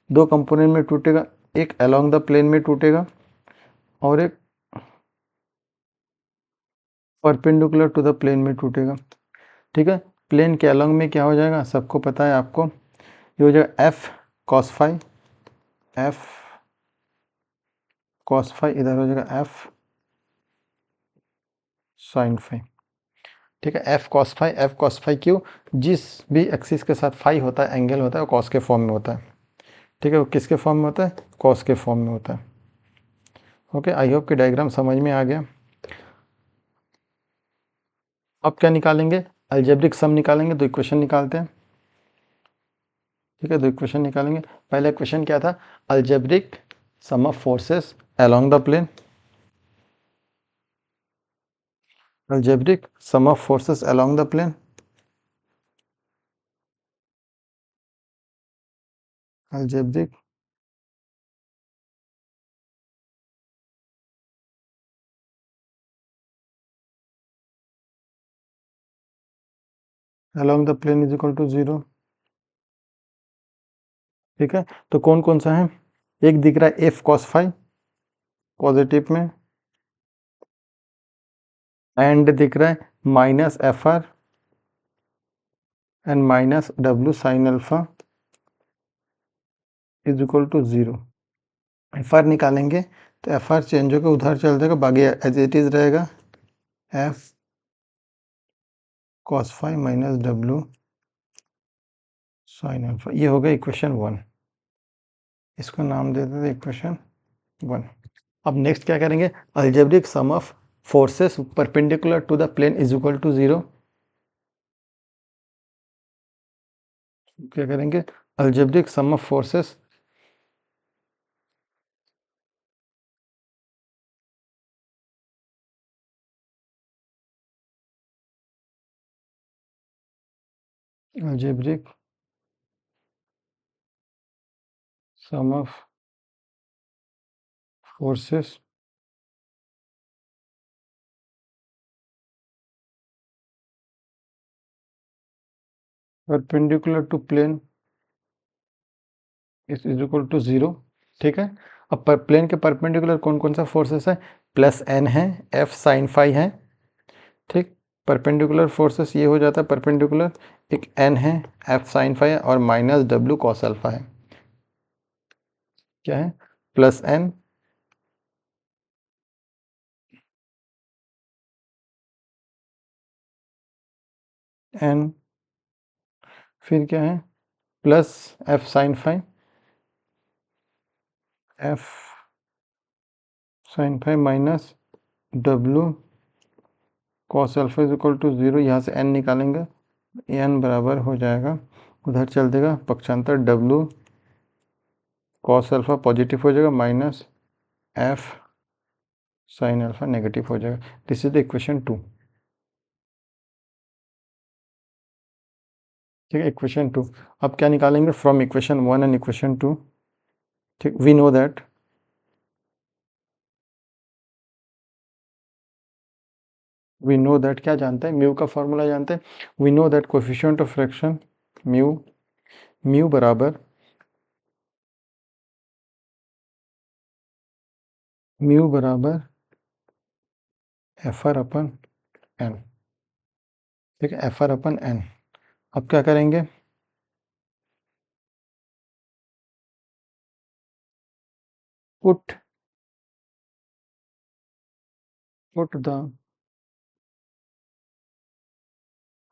दो कंपोनेंट में टूटेगा, एक अलोंग द प्लेन में टूटेगा और एक परपेंडिकुलर टू द प्लेन में टूटेगा। ठीक है, प्लेन के अलोंग में क्या हो जाएगा, सबको पता है आपको, ये हो जाएगा F cos phi, F cos phi, इधर हो जाएगा एफ साइन फाई। ठीक है, एफ कॉस फाई क्यों? जिस भी एक्सिस के साथ फाई होता है, एंगल होता है, वो कॉस के फॉर्म में होता है। ठीक है, वो किसके फॉर्म में होता है? कॉस के फॉर्म में होता है। ओके, आई होप कि डायग्राम समझ में आ गया। अब क्या निकालेंगे? अलजेब्रिक सम निकालेंगे, दो इक्वेशन निकालते हैं। ठीक है, दो इक्वेशन निकालेंगे। पहला इक्वेशन क्या था? Algebraic sum of forces along the plane, algebraic sum of forces along the plane, algebraic along the plane is equal to 0। ठीक है, तो कौन कौन सा है? एक दिख रहा है एफ कॉस फाई पॉजिटिव में, एंड दिख रहा है minus F R and minus W sine alpha is equal to 0। F R निकालेंगे तो एफ आर चेंज होकर उधर चल जाएगा, बाकी एज इट इज रहेगा, F cos phi minus W sine alpha. ये हो गया इक्वेशन 1, इसको नाम दे देते इक्वेशन 1। अब नेक्स्ट क्या करेंगे? Algebraic sum of forces perpendicular to the plane is equal to 0। क्या करेंगे? Algebraic sum of forces algebraic sum of forces perpendicular to plane is equal to 0। ठीक है, अब प्लेन के परपेंडिकुलर कौन कौन सा फोर्सेस है? प्लस एन है, एफ साइन फाई है। ठीक, परपेंडिकुलर फोर्सेस ये हो जाता है परपेंडिकुलर, एक एन है, एफ साइन फाई है, और माइनस डब्ल्यू कॉस अल्फा है। क्या है? प्लस एन एन, फिर क्या है? Plus F sine phi, F sine phi minus W cos alpha is equal to 0। यहाँ से एन निकालेंगे, एन बराबर हो जाएगा, उधर चल देगा पक्षांतर, डब्ल्यू कॉस अल्फा पॉजिटिव हो जाएगा, minus F sine alpha negative हो जाएगा। This is the equation 2। ठीक है, इक्वेशन 2। अब क्या निकालेंगे फ्रॉम इक्वेशन 1 एंड इक्वेशन 2? ठीक, वी नो दैट क्या जानते हैं? म्यू का फॉर्मूला जानते हैं। We know that coefficient of friction mu, mu बराबर म्यू बराबर एफ आर अपन एन। ठीक है, एफ आर अपन एन। अब क्या करेंगे? Put put the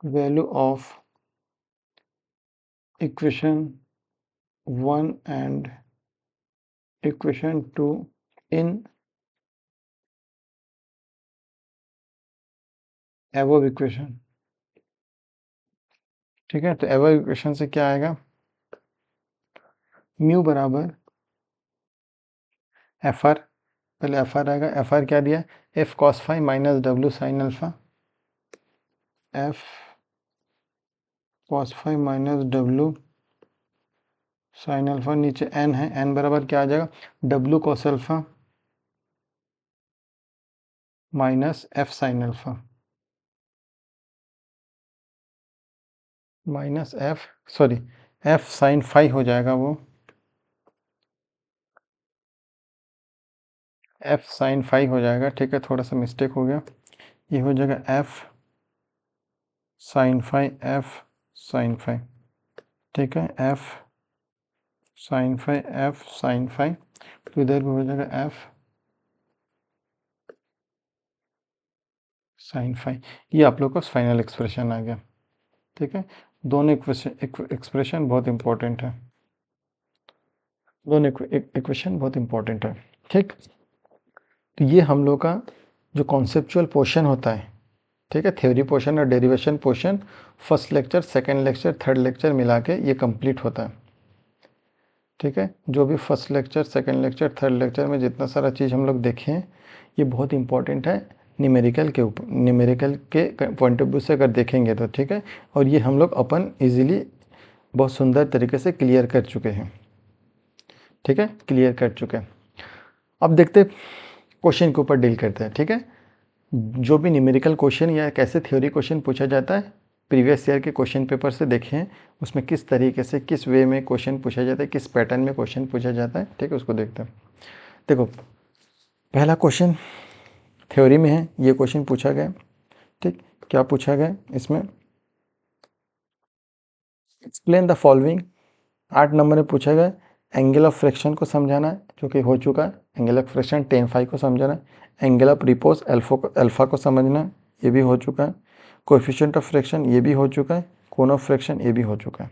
value of equation 1 and equation 2 in above equation. ठीक है, तो above इक्वेशन से क्या आएगा, म्यू बराबर एफ आर, पहले एफ आर आएगा, एफ आर क्या दिया, F cos phi minus W sine alpha, F cos phi minus W sine alpha, नीचे एन है, एन बराबर क्या आ जाएगा, W cos alpha minus F sine alpha minus F sine phi हो जाएगा, वो एफ साइन फाई हो जाएगा। ठीक है, थोड़ा सा मिस्टेक हो गया, ये हो जाएगा F sine phi, F sine phi. ठीक है, F sine phi, F sine phi, तो इधर भी हो जाएगा एफ साइन फाई। ये आप लोग का फाइनल एक्सप्रेशन आ गया। ठीक है, दोनों एक्सप्रेशन बहुत इंपॉर्टेंट है, दोनों इक्वेशन बहुत इंपॉर्टेंट है। ठीक, तो ये हम लोग का जो कॉन्सेप्चुअल पोर्शन होता है, ठीक है, थ्योरी पोर्शन और derivation portion, first lecture, second lecture, third lecture मिला के ये कंप्लीट होता है। ठीक है, जो भी first lecture, second lecture, third lecture में जितना सारा चीज़ हम लोग देखे हैं, ये बहुत इंपॉर्टेंट है न्यूमेरिकल के ऊपर, न्यूमेरिकल के पॉइंट ऑफ व्यू से अगर देखेंगे तो। ठीक है, और ये हम लोग अपन इजीली बहुत सुंदर तरीके से क्लियर कर चुके हैं। ठीक है, क्लियर कर चुके हैं। अब देखते क्वेश्चन के ऊपर डील करते हैं। ठीक है, जो भी न्यूमेरिकल क्वेश्चन या कैसे थ्योरी क्वेश्चन पूछा जाता है, प्रीवियस ईयर के क्वेश्चन पेपर से देखें, उसमें किस तरीके से, किस वे में क्वेश्चन पूछा जाता है, किस पैटर्न में क्वेश्चन पूछा जाता है। ठीक है, उसको देखते हैं। देखो, पहला क्वेश्चन थ्योरी में है, ये क्वेश्चन पूछा गया। ठीक, क्या पूछा गया इसमें, एक्सप्लेन द फॉलोइंग। 8 नंबर में पूछा गया एंगल ऑफ फ्रैक्शन को समझाना है, जो कि हो चुका है। Angle of friction tan phi को समझाना है, एंगल ऑफ रिपोज अल्फा को समझना है, ये भी हो चुका है। कोएफिशिएंट ऑफ फ्रैक्शन ये भी हो चुका है, कोन ऑफ फ्रैक्शन ये भी हो चुका है।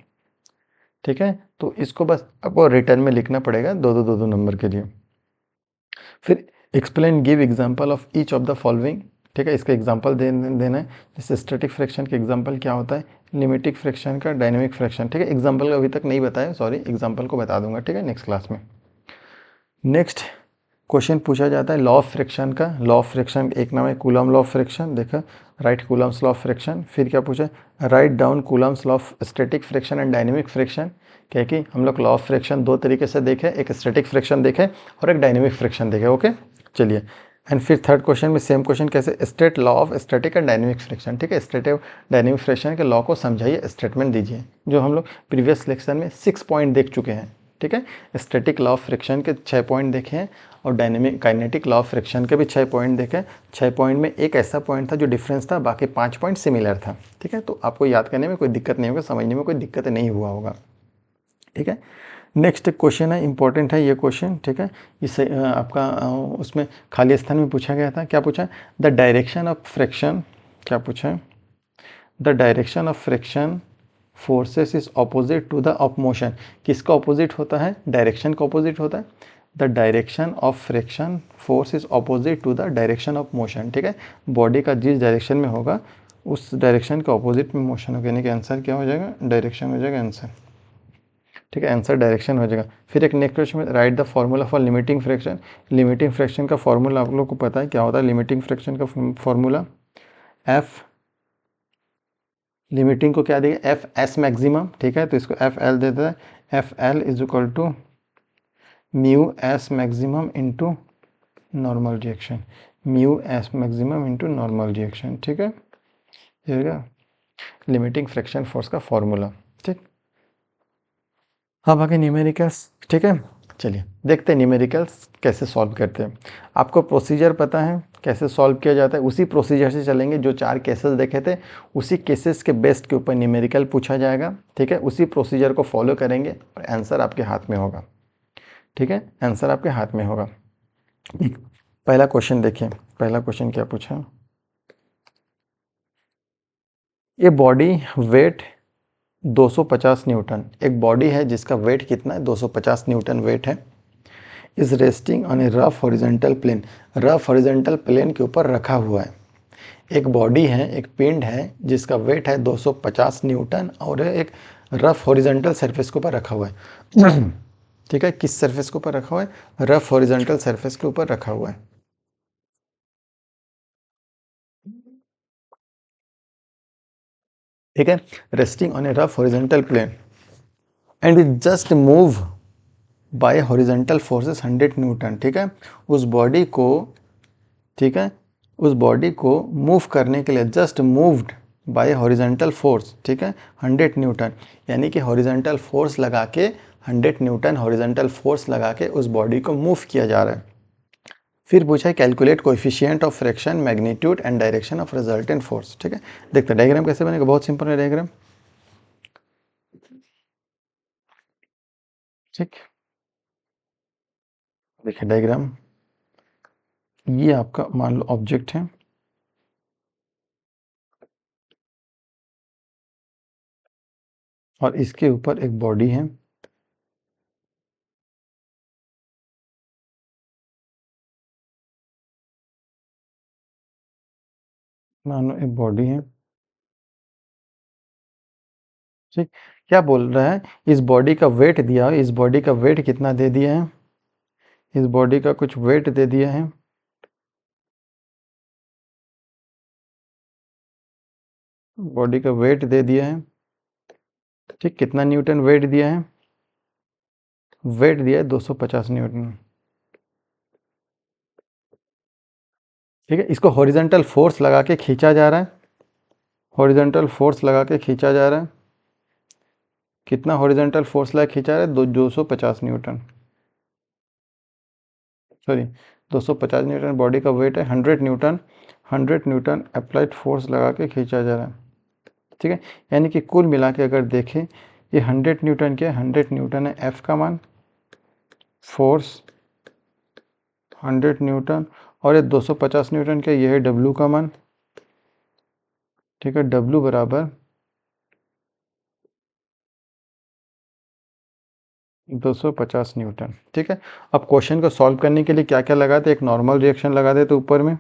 ठीक है, तो इसको बस आपको रिटर्न में लिखना पड़ेगा, दो नंबर के लिए। फिर explain, give example of each of the following. ठीक है, इसका एग्जांपल देना है। जैसे स्टैटिक फ्रैक्शन का एग्जांपल क्या होता है, लिमिटिक फ्रैक्शन का, डायनेमिक फ्रैक्शन। ठीक है, एग्जांपल अभी तक नहीं बताया, सॉरी, एग्जांपल को बता दूंगा। ठीक है, नेक्स्ट क्लास में। नेक्स्ट क्वेश्चन पूछा जाता है लॉ ऑफ फ्रैक्शन का। लॉ ऑफ फ्रैक्शन एक नाम है कूलम लॉ ऑफ फ्रैक्शन, देखा, right Coulomb's law of fraction. फिर क्या पूछा, write down Coulomb's law of static fraction and dynamic fraction. क्या कि हम लोग लॉ ऑफ फ्रैक्शन दो तरीके से देखे, एक स्टैटिक फ्रैक्शन देखे और एक डायनेमिक फ्रैक्शन देखे। ओके, चलिए। एंड फिर थर्ड क्वेश्चन में सेम क्वेश्चन, कैसे state law of static and dynamic fraction. ठीक है, स्टैटिक डायनेमिक फ्रैक्शन के लॉ को समझाइए, स्टेटमेंट दीजिए, जो हम लोग प्रीवियस लेक्चर में 6 पॉइंट देख चुके हैं। ठीक है, स्टैटिक लॉ ऑफ फ्रैक्शन के 6 पॉइंट देखे हैं और dynamic kinetic law of fraction के भी 6 पॉइंट देखे। 6 पॉइंट में एक ऐसा पॉइंट था जो डिफरेंस था, बाकी 5 पॉइंट सिमिलर था। ठीक है, तो आपको याद करने में कोई दिक्कत नहीं होगा, समझने में कोई दिक्कत नहीं हुआ होगा। ठीक है, नेक्स्ट क्वेश्चन है, इंपॉर्टेंट है ये क्वेश्चन। ठीक है, इसे आपका उसमें खाली स्थान में पूछा गया था। क्या पूछा, द डायरेक्शन ऑफ फ्रैक्शन, क्या पूछा, the direction of friction forces is opposite to the of motion. किसका ऑपोजिट होता है, डायरेक्शन का ऑपोजिट होता है। The direction of friction force is opposite to the direction of motion. ठीक है, बॉडी का जिस डायरेक्शन में होगा उस डायरेक्शन के ऑपोजिट में मोशन होगा, यानी कि आंसर क्या हो जाएगा, डायरेक्शन हो जाएगा आंसर। ठीक है, आंसर डायरेक्शन हो जाएगा। फिर एक नेक्स्ट क्वेश्चन में right the formula for limiting fraction. Limiting fraction का फॉर्मूला आप लोग को पता है क्या होता है, लिमिटिंग फ्रैक्शन का फॉर्मूला एफ, लिमिटिंग को क्या देगा, एफ एस मैक्सिमम। ठीक है, तो इसको एफ एल देता है, F L is equal to mu S maximum into normal reaction, mu S maximum into normal reaction. ठीक है, ये लिमिटिंग फ्रैक्शन फोर्स का फॉर्मूला। ठीक, अब आगे न्यूमेरिकल्स। ठीक है, चलिए देखते हैं न्यूमेरिकल्स कैसे सॉल्व करते हैं। आपको प्रोसीजर पता है कैसे सॉल्व किया जाता है, उसी प्रोसीजर से चलेंगे। जो 4 केसेस देखे थे उसी केसेस के बेस्ट के ऊपर न्यूमेरिकल पूछा जाएगा। ठीक है, उसी प्रोसीजर को फॉलो करेंगे और आंसर आपके हाथ में होगा। ठीक है, आंसर आपके हाथ में होगा। पहला क्वेश्चन देखिए, पहला क्वेश्चन क्या पूछा। ये बॉडी वेट 250 न्यूटन, एक बॉडी है जिसका वेट कितना है, 250 न्यूटन वेट है, is resting on a rough horizontal plane, rough horizontal plane के ऊपर रखा हुआ है। एक बॉडी है, एक पिंड है जिसका वेट है 250 न्यूटन और एक रफ हॉरिजेंटल सरफेस के ऊपर रखा हुआ है। ठीक है, किस सरफेस के ऊपर रखा हुआ है, रफ हॉरिजेंटल सरफेस के ऊपर रखा हुआ है। ठीक है, resting on a rough horizontal plane and with just move by horizontal forces 100 newton. ठीक है, उस बॉडी को, ठीक है, उस बॉडी को मूव करने के लिए just moved by horizontal force, ठीक है, 100 न्यूटन, यानी कि हॉरिजेंटल फोर्स लगा के 100 न्यूटन हॉरिजेंटल फोर्स लगा के उस बॉडी को मूव किया जा रहा है। फिर पूछा है calculate coefficient of friction, magnitude and direction of resultant force. ठीक है, देखते डायग्राम कैसे बनेगा, बहुत सिंपल है डायग्राम। ठीक, देखिए डायग्राम, ये आपका मान लो ऑब्जेक्ट है, और इसके ऊपर एक बॉडी है, मान लो एक बॉडी है। ठीक, क्या बोल रहा है, इस बॉडी का वेट दिया है, इस बॉडी का वेट कितना दे दिया है, इस बॉडी का कुछ वेट दे दिया है, बॉडी का वेट दे दिया है। ठीक, कितना न्यूटन वेट दिया है, वेट दिया है 250 न्यूटन। ठीक है, इसको हॉरिजेंटल फोर्स लगा के खींचा जा रहा है, हॉरिजेंटल फोर्स लगा के खींचा जा रहा है। कितना हॉरिजेंटल फोर्स लगा खींचा रहा है, 250 न्यूटन, सॉरी 250 न्यूटन, बॉडी का वेट है 100 न्यूटन, 100 न्यूटन अप्लाइड फोर्स लगा के खींचा जा रहा है। ठीक है, यानी कि कुल मिला के अगर देखें, ये 100 न्यूटन के 100 न्यूटन है एफ का मान, फोर्स 100 न्यूटन, और ये 250 न्यूटन के ये है डब्ल्यू का मान। ठीक है, डब्ल्यू बराबर 250 न्यूटन। ठीक है, अब क्वेश्चन को सॉल्व करने के लिए क्या क्या लगाते, एक नॉर्मल रिएक्शन लगा देते ऊपर में,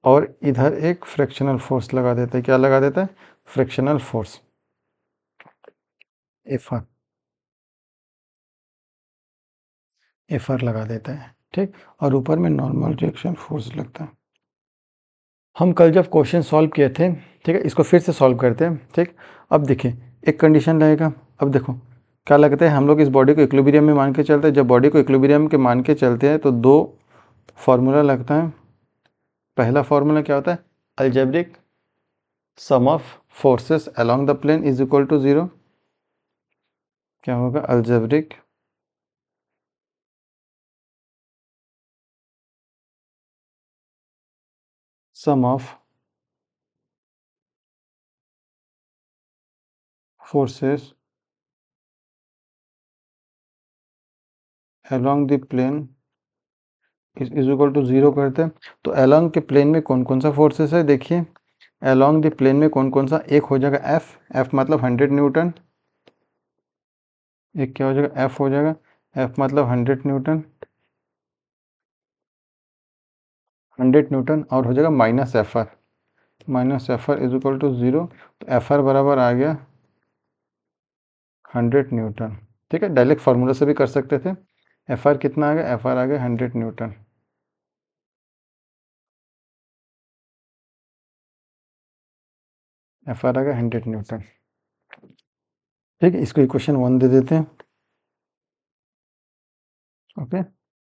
और इधर एक फ्रिक्शनल फोर्स लगा देते हैं। क्या लगा देता है, frictional force, F R, F are लगा देता है। ठीक, और ऊपर में नॉर्मल रिएक्शन फोर्स लगता है। हम कल जब क्वेश्चन सॉल्व किए थे, ठीक है, इसको फिर से सॉल्व करते हैं। ठीक, अब देखिए एक कंडीशन रहेगा, अब देखो क्या लगता है, हम लोग इस बॉडी को इक्विलिब्रियम में मान के चलते हैं। जब बॉडी को इक्विलिब्रियम के मान के चलते हैं तो दो फार्मूला लगता है। पहला फार्मूला क्या होता है, algebraic sum of forces along the plane is equal to 0। क्या होगा, algebraic sum of forces along the plane is equal to 0 करते हैं। तो अलोंग के प्लेन में कौन कौन सा फोर्सेस है, देखिए अलोंग द प्लेन में कौन कौन सा, एक हो जाएगा एफ, एफ मतलब 100 न्यूटन, एक क्या हो जाएगा, एफ हो जाएगा, एफ मतलब 100 न्यूटन, 100 न्यूटन, और हो जाएगा minus F R, minus F R is equal to 0। तो एफ आर बराबर आ गया 100 न्यूटन। ठीक है, डायरेक्ट फार्मूला से भी कर सकते थे। एफ आर कितना आ गया, एफ आर आ गया 100 न्यूटन। एफ आर आ गया 100 न्यूटन। ठीक है, इसको इक्वेशन 1 दे देते हैं। ओके,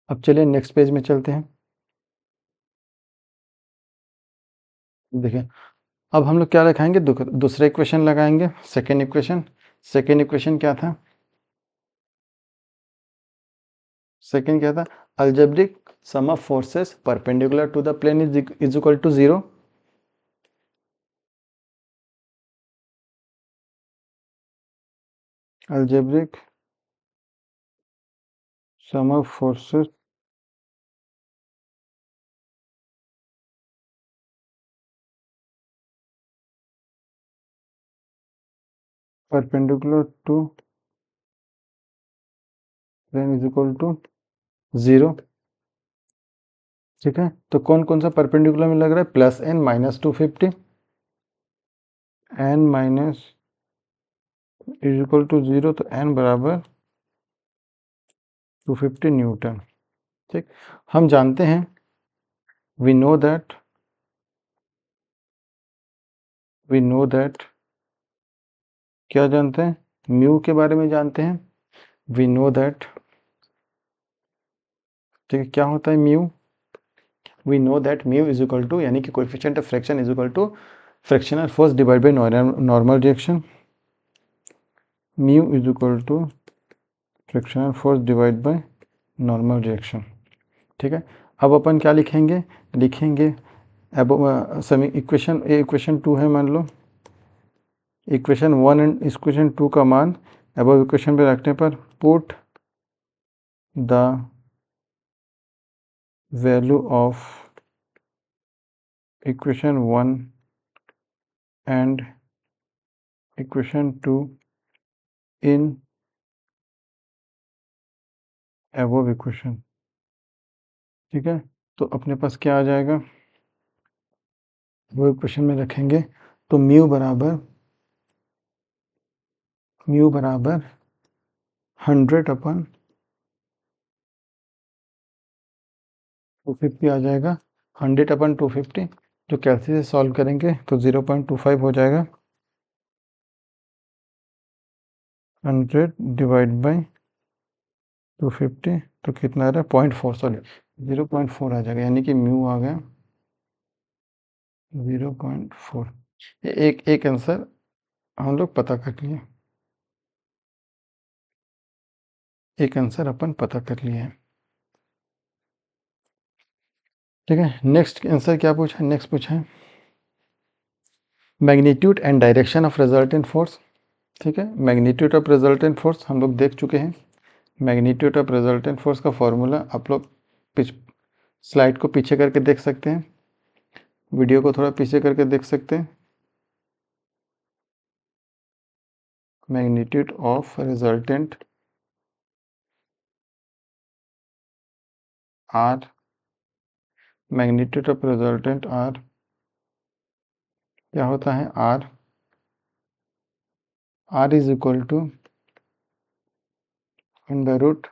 अब चलिए नेक्स्ट पेज में चलते हैं। देखिए, अब हम लोग क्या लिखाएंगे, दूसरा इक्वेशन लगाएंगे, सेकेंड इक्वेशन। सेकेंड इक्वेशन क्या था, सेकेंड क्या था, algebraic sum of forces perpendicular to the plane is equal to 0। Algebraic sum of forces perpendicular to plane is equal to 0। ठीक है, तो कौन कौन सा परपेंडिकुलर में लग रहा है? Plus N minus 250, N minus is equal to 0, तो एन बराबर 250 न्यूटन। ठीक, हम जानते हैं, वी नो दैट क्या जानते हैं? म्यू के बारे में जानते हैं। वी नो दैट, ठीक है, क्या होता है mu? We know that mu is equal to, यानी कि coefficient of fraction is equal to fractional force divide by normal reaction. Mu is equal to fractional force divide by normal reaction. ठीक है, अब अपन क्या लिखेंगे? अब समी इक्वेशन ए इक्वेशन 2 है, मान लो इक्वेशन 1 एंड इक्वेशन 2 का मान अब इक्वेशन पे रखने पर put the value of equation 1 and equation 2 in above equation. ठीक है, तो अपने पास क्या आ जाएगा? वो इक्वेशन में रखेंगे तो म्यू बराबर 100/250 आ जाएगा। 100/250 जो कैलसी से सॉल्व करेंगे तो 0.25 हो जाएगा। 100 डिवाइड बाई 250 तो कितना आ रहा है? 0.4, सॉरी 0.4 आ जाएगा, यानी कि म्यू आ गया 0.4। एक आंसर हम लोग पता कर लिए, एक आंसर अपन पता कर लिए हैं। ठीक है, नेक्स्ट आंसर क्या पूछा? नेक्स्ट पूछा है magnitude and direction of resultant force. ठीक है, मैग्नीट्यूड ऑफ रिजल्टेंट फोर्स हम लोग देख चुके हैं। मैग्नीट्यूड ऑफ रिजल्टेंट फोर्स का फॉर्मूला आप लोग स्लाइड को पीछे करके देख सकते हैं, वीडियो को थोड़ा पीछे करके देख सकते हैं। Magnitude of resultant R, magnitude of resultant R क्या होता है? R is equal to under root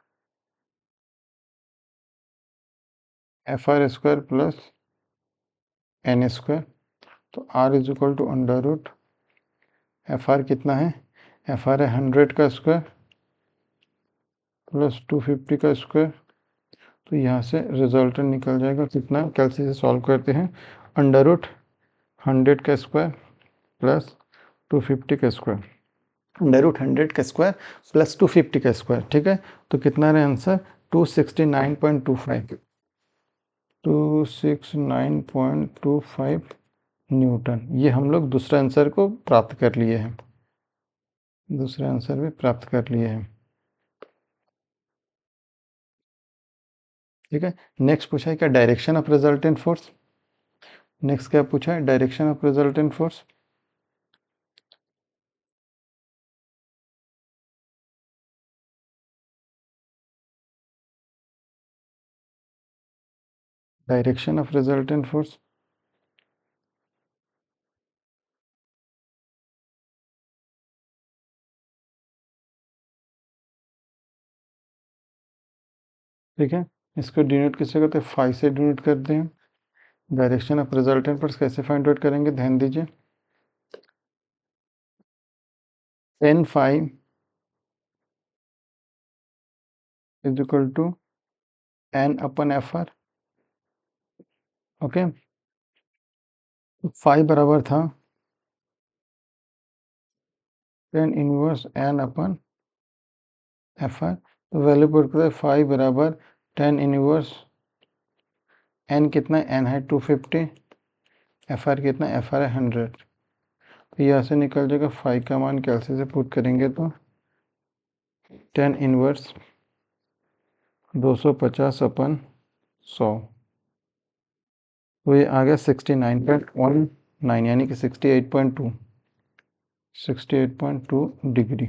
F R square plus N square. तो R is equal to under root F R कितना है? एफ आर है 100 का स्क्वायर प्लस 250 का स्क्वायर। तो यहाँ से रिजल्टेंट निकल जाएगा कितना? कैलसी से सॉल्व करते हैं, अंडर रूट 100 का स्क्वायर प्लस 250 का स्क्वायर, अंडर रूट 100 का स्क्वायर प्लस 250 का स्क्वायर। ठीक है, तो कितना रहे आंसर? 269.25, 269.25 न्यूटन। ये हम लोग दूसरे आंसर को प्राप्त कर लिए हैं, दूसरे आंसर भी प्राप्त कर लिए हैं। ठीक है, नेक्स्ट पूछा है क्या? Direction of resultant force. Next क्या पूछा है? Direction of resultant force. Direction of resultant force, ठीक है, इसको डिनोट किससे करते हैं? फाई से डिनोट करते हैं। डायरेक्शन ऑफ रिजल्टेंट फोर्स कैसे फाइंड आउट करेंगे? ध्यान दीजिए, N phi is equal to N upon F R. Okay, phi बराबर था tan inverse N upon F R. तो वैल्यू पुट करें, फाई बराबर 10 इनवर्स एन कितना? एन है 250, एफ आर कितना? एफ आर है 100। तो यहाँ से निकल जाएगा फाई का मान कैलसी से पुट करेंगे तो 10 इनवर्स 250 अपन 100, तो ये आ गया 69.19, यानी कि 68.2। 68.2 डिग्री।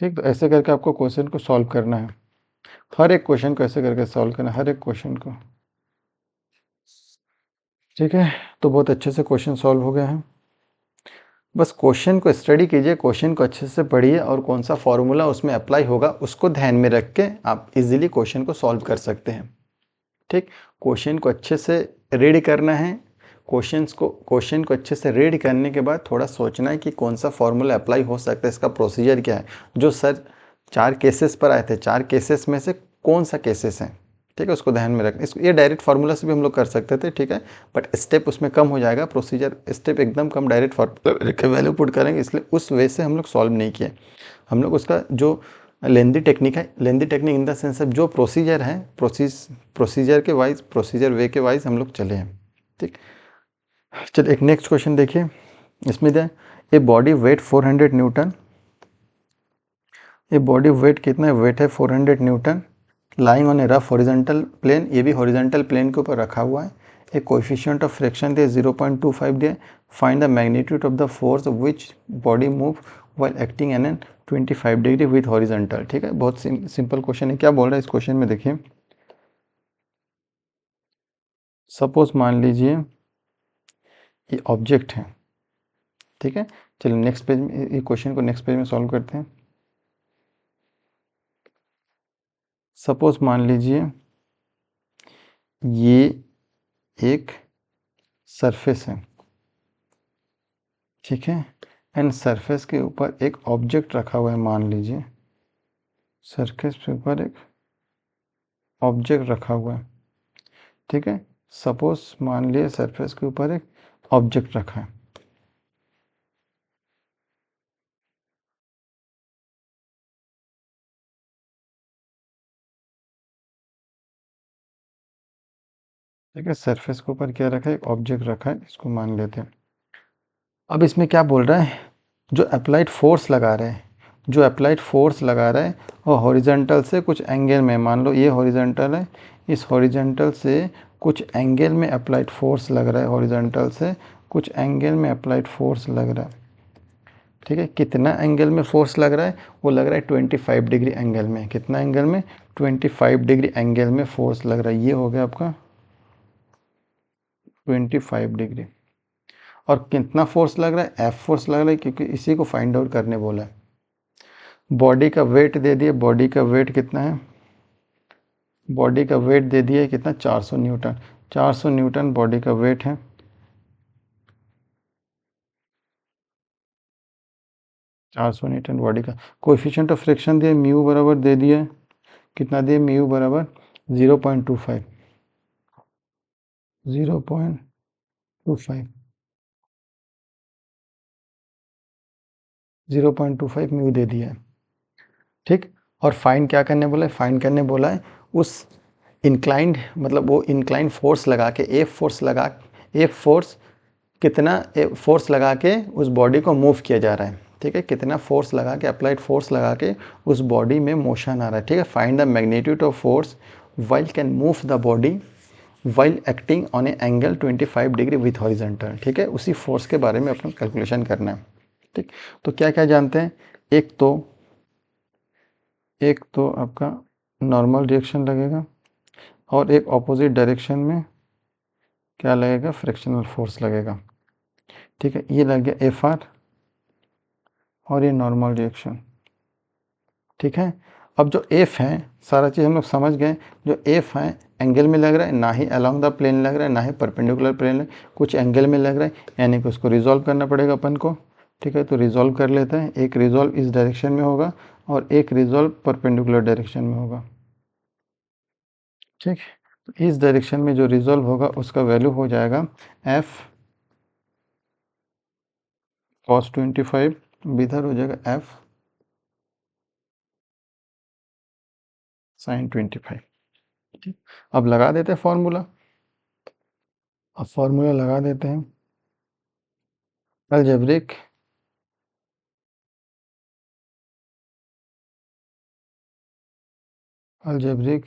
ठीक, तो ऐसे करके आपको क्वेश्चन को सॉल्व करना है, हर एक क्वेश्चन को ऐसे करके सॉल्व करना है, हर एक क्वेश्चन को। ठीक है, तो बहुत अच्छे से क्वेश्चन सॉल्व हो गए हैं। बस क्वेश्चन को स्टडी कीजिए, क्वेश्चन को अच्छे से पढ़िए और कौन सा फॉर्मूला उसमें अप्लाई होगा उसको ध्यान में रख के आप इजीली क्वेश्चन को सॉल्व कर सकते हैं। ठीक, क्वेश्चन को अच्छे से रीड करना है, क्वेश्चन को अच्छे से रीड करने के बाद थोड़ा सोचना है कि कौन सा फॉर्मूला अप्लाई हो सकता है, इसका प्रोसीजर क्या है। जो सर 4 केसेस पर आए थे, 4 केसेस में से कौन सा केसेस है, ठीक है, उसको ध्यान में रखना। इसको ये डायरेक्ट फार्मूला से भी हम लोग कर सकते थे, ठीक है, बट स्टेप उसमें कम हो जाएगा, प्रोसीजर स्टेप एकदम कम, डायरेक्ट फार्मूला के वैल्यू पुट करेंगे, इसलिए उस वे से हम लोग सॉल्व नहीं किए। हम लोग उसका जो लेंदी टेक्निक है, लेंदी टेक्निक इन द सेंस अब जो प्रोसीजर है, प्रोसीजर वे के वाइज हम लोग चले हैं। ठीक, चलिए एक नेक्स्ट क्वेश्चन देखिए। इसमें दिया ए बॉडी वेट 400 न्यूटन, ये बॉडी वेट कितना है, वेट है 400 Newton, lying on a rough horizontal plane, ये भी हॉरिजॉन्टल प्लेन के ऊपर रखा हुआ है। एक कोएफिशिएंट ऑफ फ्रिक्शन दिया 0.25 दिया, find the magnitude of the force which body move while acting an an 25 degree with horizontal. ठीक है, बहुत सिंपल क्वेश्चन है। क्या बोल रहा है इस क्वेश्चन में, देखिए सपोज मान लीजिए ये ऑब्जेक्ट है, ठीक है। चलिए नेक्स्ट पेज में, ये क्वेश्चन को नेक्स्ट पेज में सॉल्व करते हैं। सपोज मान लीजिए ये एक सरफेस है, ठीक है, एंड सरफेस के ऊपर एक ऑब्जेक्ट रखा हुआ है, मान लीजिए सरफेस के ऊपर एक ऑब्जेक्ट रखा हुआ है, ठीक है। सपोज मान लिए सरफेस के ऊपर एक ऑब्जेक्ट रखा है, ठीक है, सरफेस के ऊपर क्या रखा है, एक ऑब्जेक्ट रखा है, इसको मान लेते हैं। अब इसमें क्या बोल रहा है, जो अप्लाइड फोर्स लगा रहे हैं, जो अप्लाइड फोर्स लगा रहा है वो हॉरिजॉन्टल से कुछ एंगल में, मान लो ये हॉरिजॉन्टल है, इस हॉरिजॉन्टल से कुछ एंगल में अप्लाइड फोर्स लग रहा है, हॉरिजॉन्टल से कुछ एंगल में अप्लाइड फोर्स लग रहा है, ठीक है। कितना एंगल में फोर्स लग रहा है, वो लग रहा है 25 डिग्री एंगल में। कितना एंगल में, 25 डिग्री एंगल में फोर्स लग रहा है, ये हो गया आपका 25 डिग्री। और कितना फोर्स लग रहा है, एफ फोर्स लग रहा है, क्योंकि इसी को फाइंड आउट करने बोला है। बॉडी का वेट दे दिए, बॉडी का वेट कितना है, बॉडी का वेट दे दिया कितना, 400 न्यूटन, 400 न्यूटन बॉडी का वेट है। 400 न्यूटन बॉडी का, कोएफिशिएंट ऑफ फ्रिक्शन दिए म्यू बराबर दे दिए, कितना दिए, म्यू बराबर 0.25, 0.25, 0.25 म्यू दे दिया है, ठीक। और फाइंड क्या करने बोला है, फाइंड करने बोला है उस इंक्लाइंड, मतलब वो इंक्लाइंड फोर्स लगा के, एफ फोर्स कितना फोर्स लगा के उस बॉडी को मूव किया जा रहा है, ठीक है, कितना फोर्स लगा के, अप्लाइड फोर्स लगा के उस बॉडी में मोशन आ रहा है, ठीक है। Find the magnitude of force while can move the body while acting on A angle 25 degree with horizontal, ठीक है। उसी फोर्स के बारे में अपना कैलकुलेशन करना है, ठीक। तो क्या क्या जानते हैं, एक तो आपका नॉर्मल रिएक्शन लगेगा, और एक ऑपोजिट डायरेक्शन में क्या लगेगा, फ्रिक्शनल फोर्स लगेगा, ठीक है। ये लग गया एफ आर और ये नॉर्मल रिएक्शन, ठीक है। अब जो एफ है, सारा चीज़ हम लोग समझ गए, जो एफ है एंगल में लग रहा है, ना ही अलोंग द प्लेन लग रहा है, ना ही परपेंडिकुलर प्लेन है, कुछ एंगल में लग रहा है, यानी कि उसको रिजॉल्व करना पड़ेगा अपन को, ठीक है। तो रिजॉल्व कर लेते हैं, एक रिजॉल्व इस डायरेक्शन में होगा और एक रिजॉल्व परपेंडिकुलर डायरेक्शन में होगा, ठीक। तो इस डायरेक्शन में जो रिजॉल्व होगा उसका वैल्यू हो जाएगा एफ cos 25, इधर हो जाएगा एफ sin 25, ठीक। अब लगा देते हैं फॉर्मूला, अब फॉर्मूला लगा देते हैं, algebraic algebraic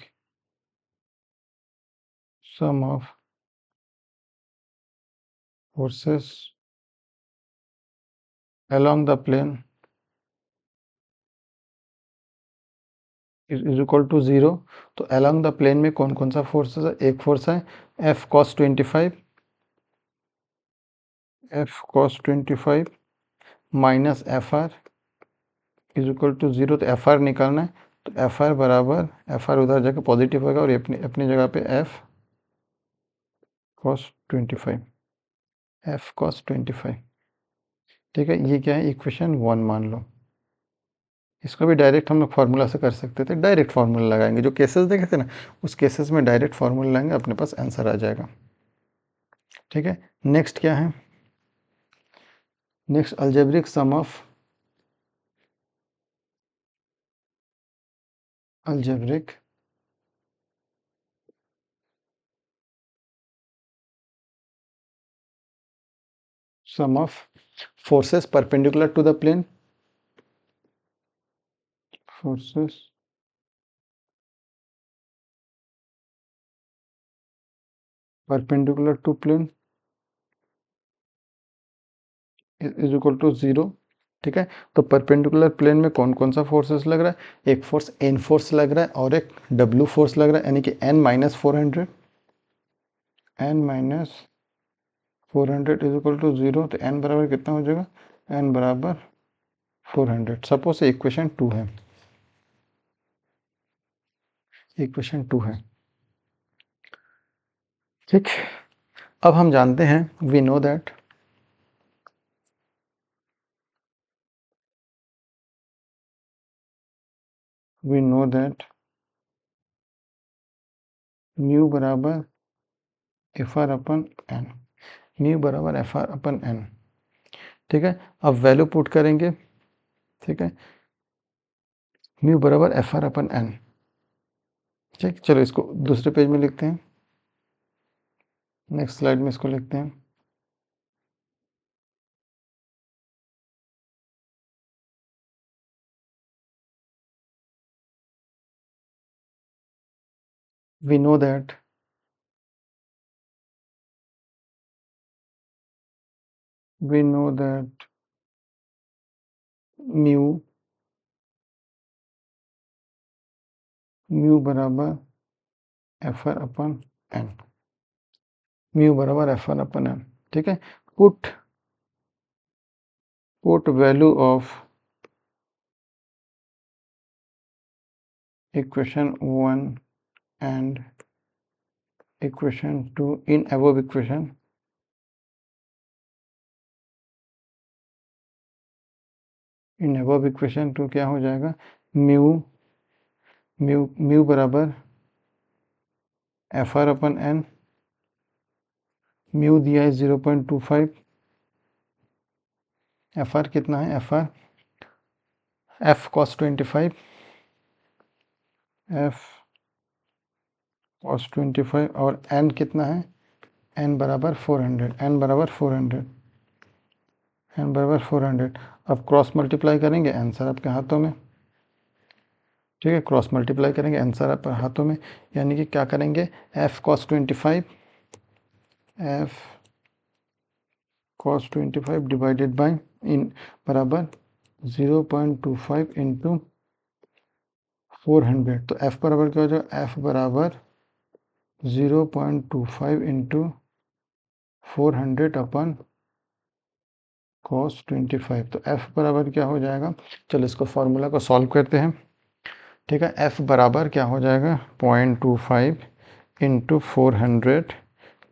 sum of forces along the plane is equal to 0। तो along the plane में कौन कौन सा फोर्स है? एक फोर्स है F cos 25, F cos 25 minus F R is equal to 0। तो एफ आर निकालना है, तो एफ आर बराबर, एफ आर उधर जाकर पॉजिटिव होगा और अपनी अपनी जगह पे एफ cos 25, एफ cos 25। ठीक है, ये क्या है? इक्वेशन 1 मान लो। इसको भी डायरेक्ट हम लोग फार्मूला से कर सकते थे, डायरेक्ट फार्मूला लगाएंगे। जो केसेस देखे थे ना, उस केसेस में डायरेक्ट फार्मूला लगाएंगे, अपने पास आंसर आ जाएगा। ठीक है, नेक्स्ट क्या है? Next algebraic sum of, algebraic sum of forces perpendicular to the plane, forces perpendicular to plane is equal to 0। ठीक है, तो परपेंडिकुलर प्लेन में कौन कौन सा फोर्सेस लग रहा है? एक फोर्स एन फोर्स लग रहा है और एक डब्ल्यू फोर्स लग रहा है, यानी कि N minus 400, N minus 400 is equal to 0। तो एन बराबर कितना हो जाएगा? एन बराबर 400। सपोज इक्वेशन 2 है, इक्वेशन 2 है। ठीक, अब हम जानते हैं, we know that, we know that mu बराबर F R upon N, mu बराबर एफ आर अपन एन। ठीक है, अब वैल्यू पुट करेंगे। ठीक है, म्यू बराबर एफ आर अपन एन। ठीक, चलो इसको दूसरे पेज में लिखते हैं, नेक्स्ट स्लाइड में इसको लिखते हैं। We know that mu, mu बराबर F R upon N, mu बराबर एफ आर अपन एन। ठीक है, put value of equation 1 and equation 2 in above equation, in above equation 2 क्या हो जाएगा? म्यू, म्यू बराबर F R upon N, mu दिया है 0.25, एफ आर कितना है? F R F cos 25, F cos 25 और एन कितना है? एन बराबर 400, एन बराबर 400, एन बराबर 400। अब क्रॉस मल्टीप्लाई करेंगे, आंसर आपके हाथों में। ठीक है, क्रॉस मल्टीप्लाई करेंगे, आंसर आपके हाथों में। यानी कि क्या करेंगे? F cos 25, F cos 25 divided by इन बराबर 0.25 इंटू 400। तो f बराबर क्या हो जाएगा? f बराबर 0.25 इंटू 400 अपन cos 25। तो f बराबर क्या हो जाएगा? चलो इसको फॉर्मूला को सॉल्व करते हैं। ठीक है, f बराबर क्या हो जाएगा? 0.25 इंटू 400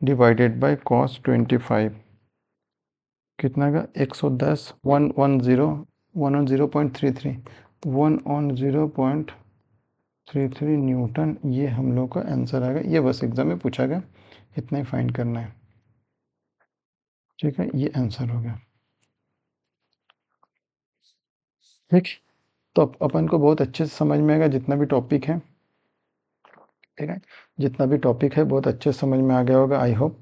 डिवाइडेड बाई cos 25, कितना का? 110, 110, 110.33, 110.33 न्यूटन। ये हम लोग का आंसर आएगा। ये बस एग्जाम में पूछा गया, इतना ही फाइंड करना है। ठीक है, ये आंसर हो गया। ठीक, तो अपन को बहुत अच्छे से समझ में आएगा जितना भी टॉपिक है। ठीक है, जितना भी टॉपिक है बहुत अच्छे से समझ में आ गया होगा, आई होप।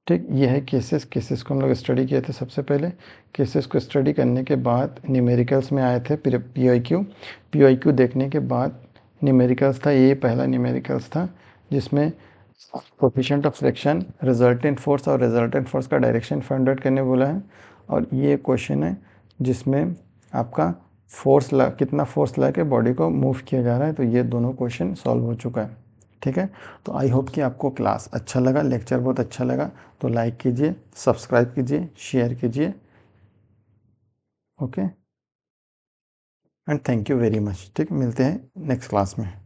ठीक, ये है केसेस। केसेस को हम लोग स्टडी किए थे सबसे पहले। केसेस को स्टडी करने के बाद न्यूमेरिकल्स में आए थे, फिर पी देखने के बाद न्यूमेरिकल्स था। ये पहला न्यूमेरिकल्स था जिसमें coefficient of friction, resultant force और रिजल्टेंट फोर्स का डायरेक्शन फाइंड आउट करने बोला है। और ये क्वेश्चन है जिसमें आपका कितना फोर्स लगा के बॉडी को मूव किया जा रहा है। तो ये दोनों क्वेश्चन सॉल्व हो चुका है। ठीक है, तो आई होप कि आपको क्लास अच्छा लगा, लेक्चर बहुत अच्छा लगा। तो लाइक कीजिए, सब्सक्राइब कीजिए, शेयर कीजिए। Okay, and thank you very much. ठीक, मिलते हैं नेक्स्ट क्लास में।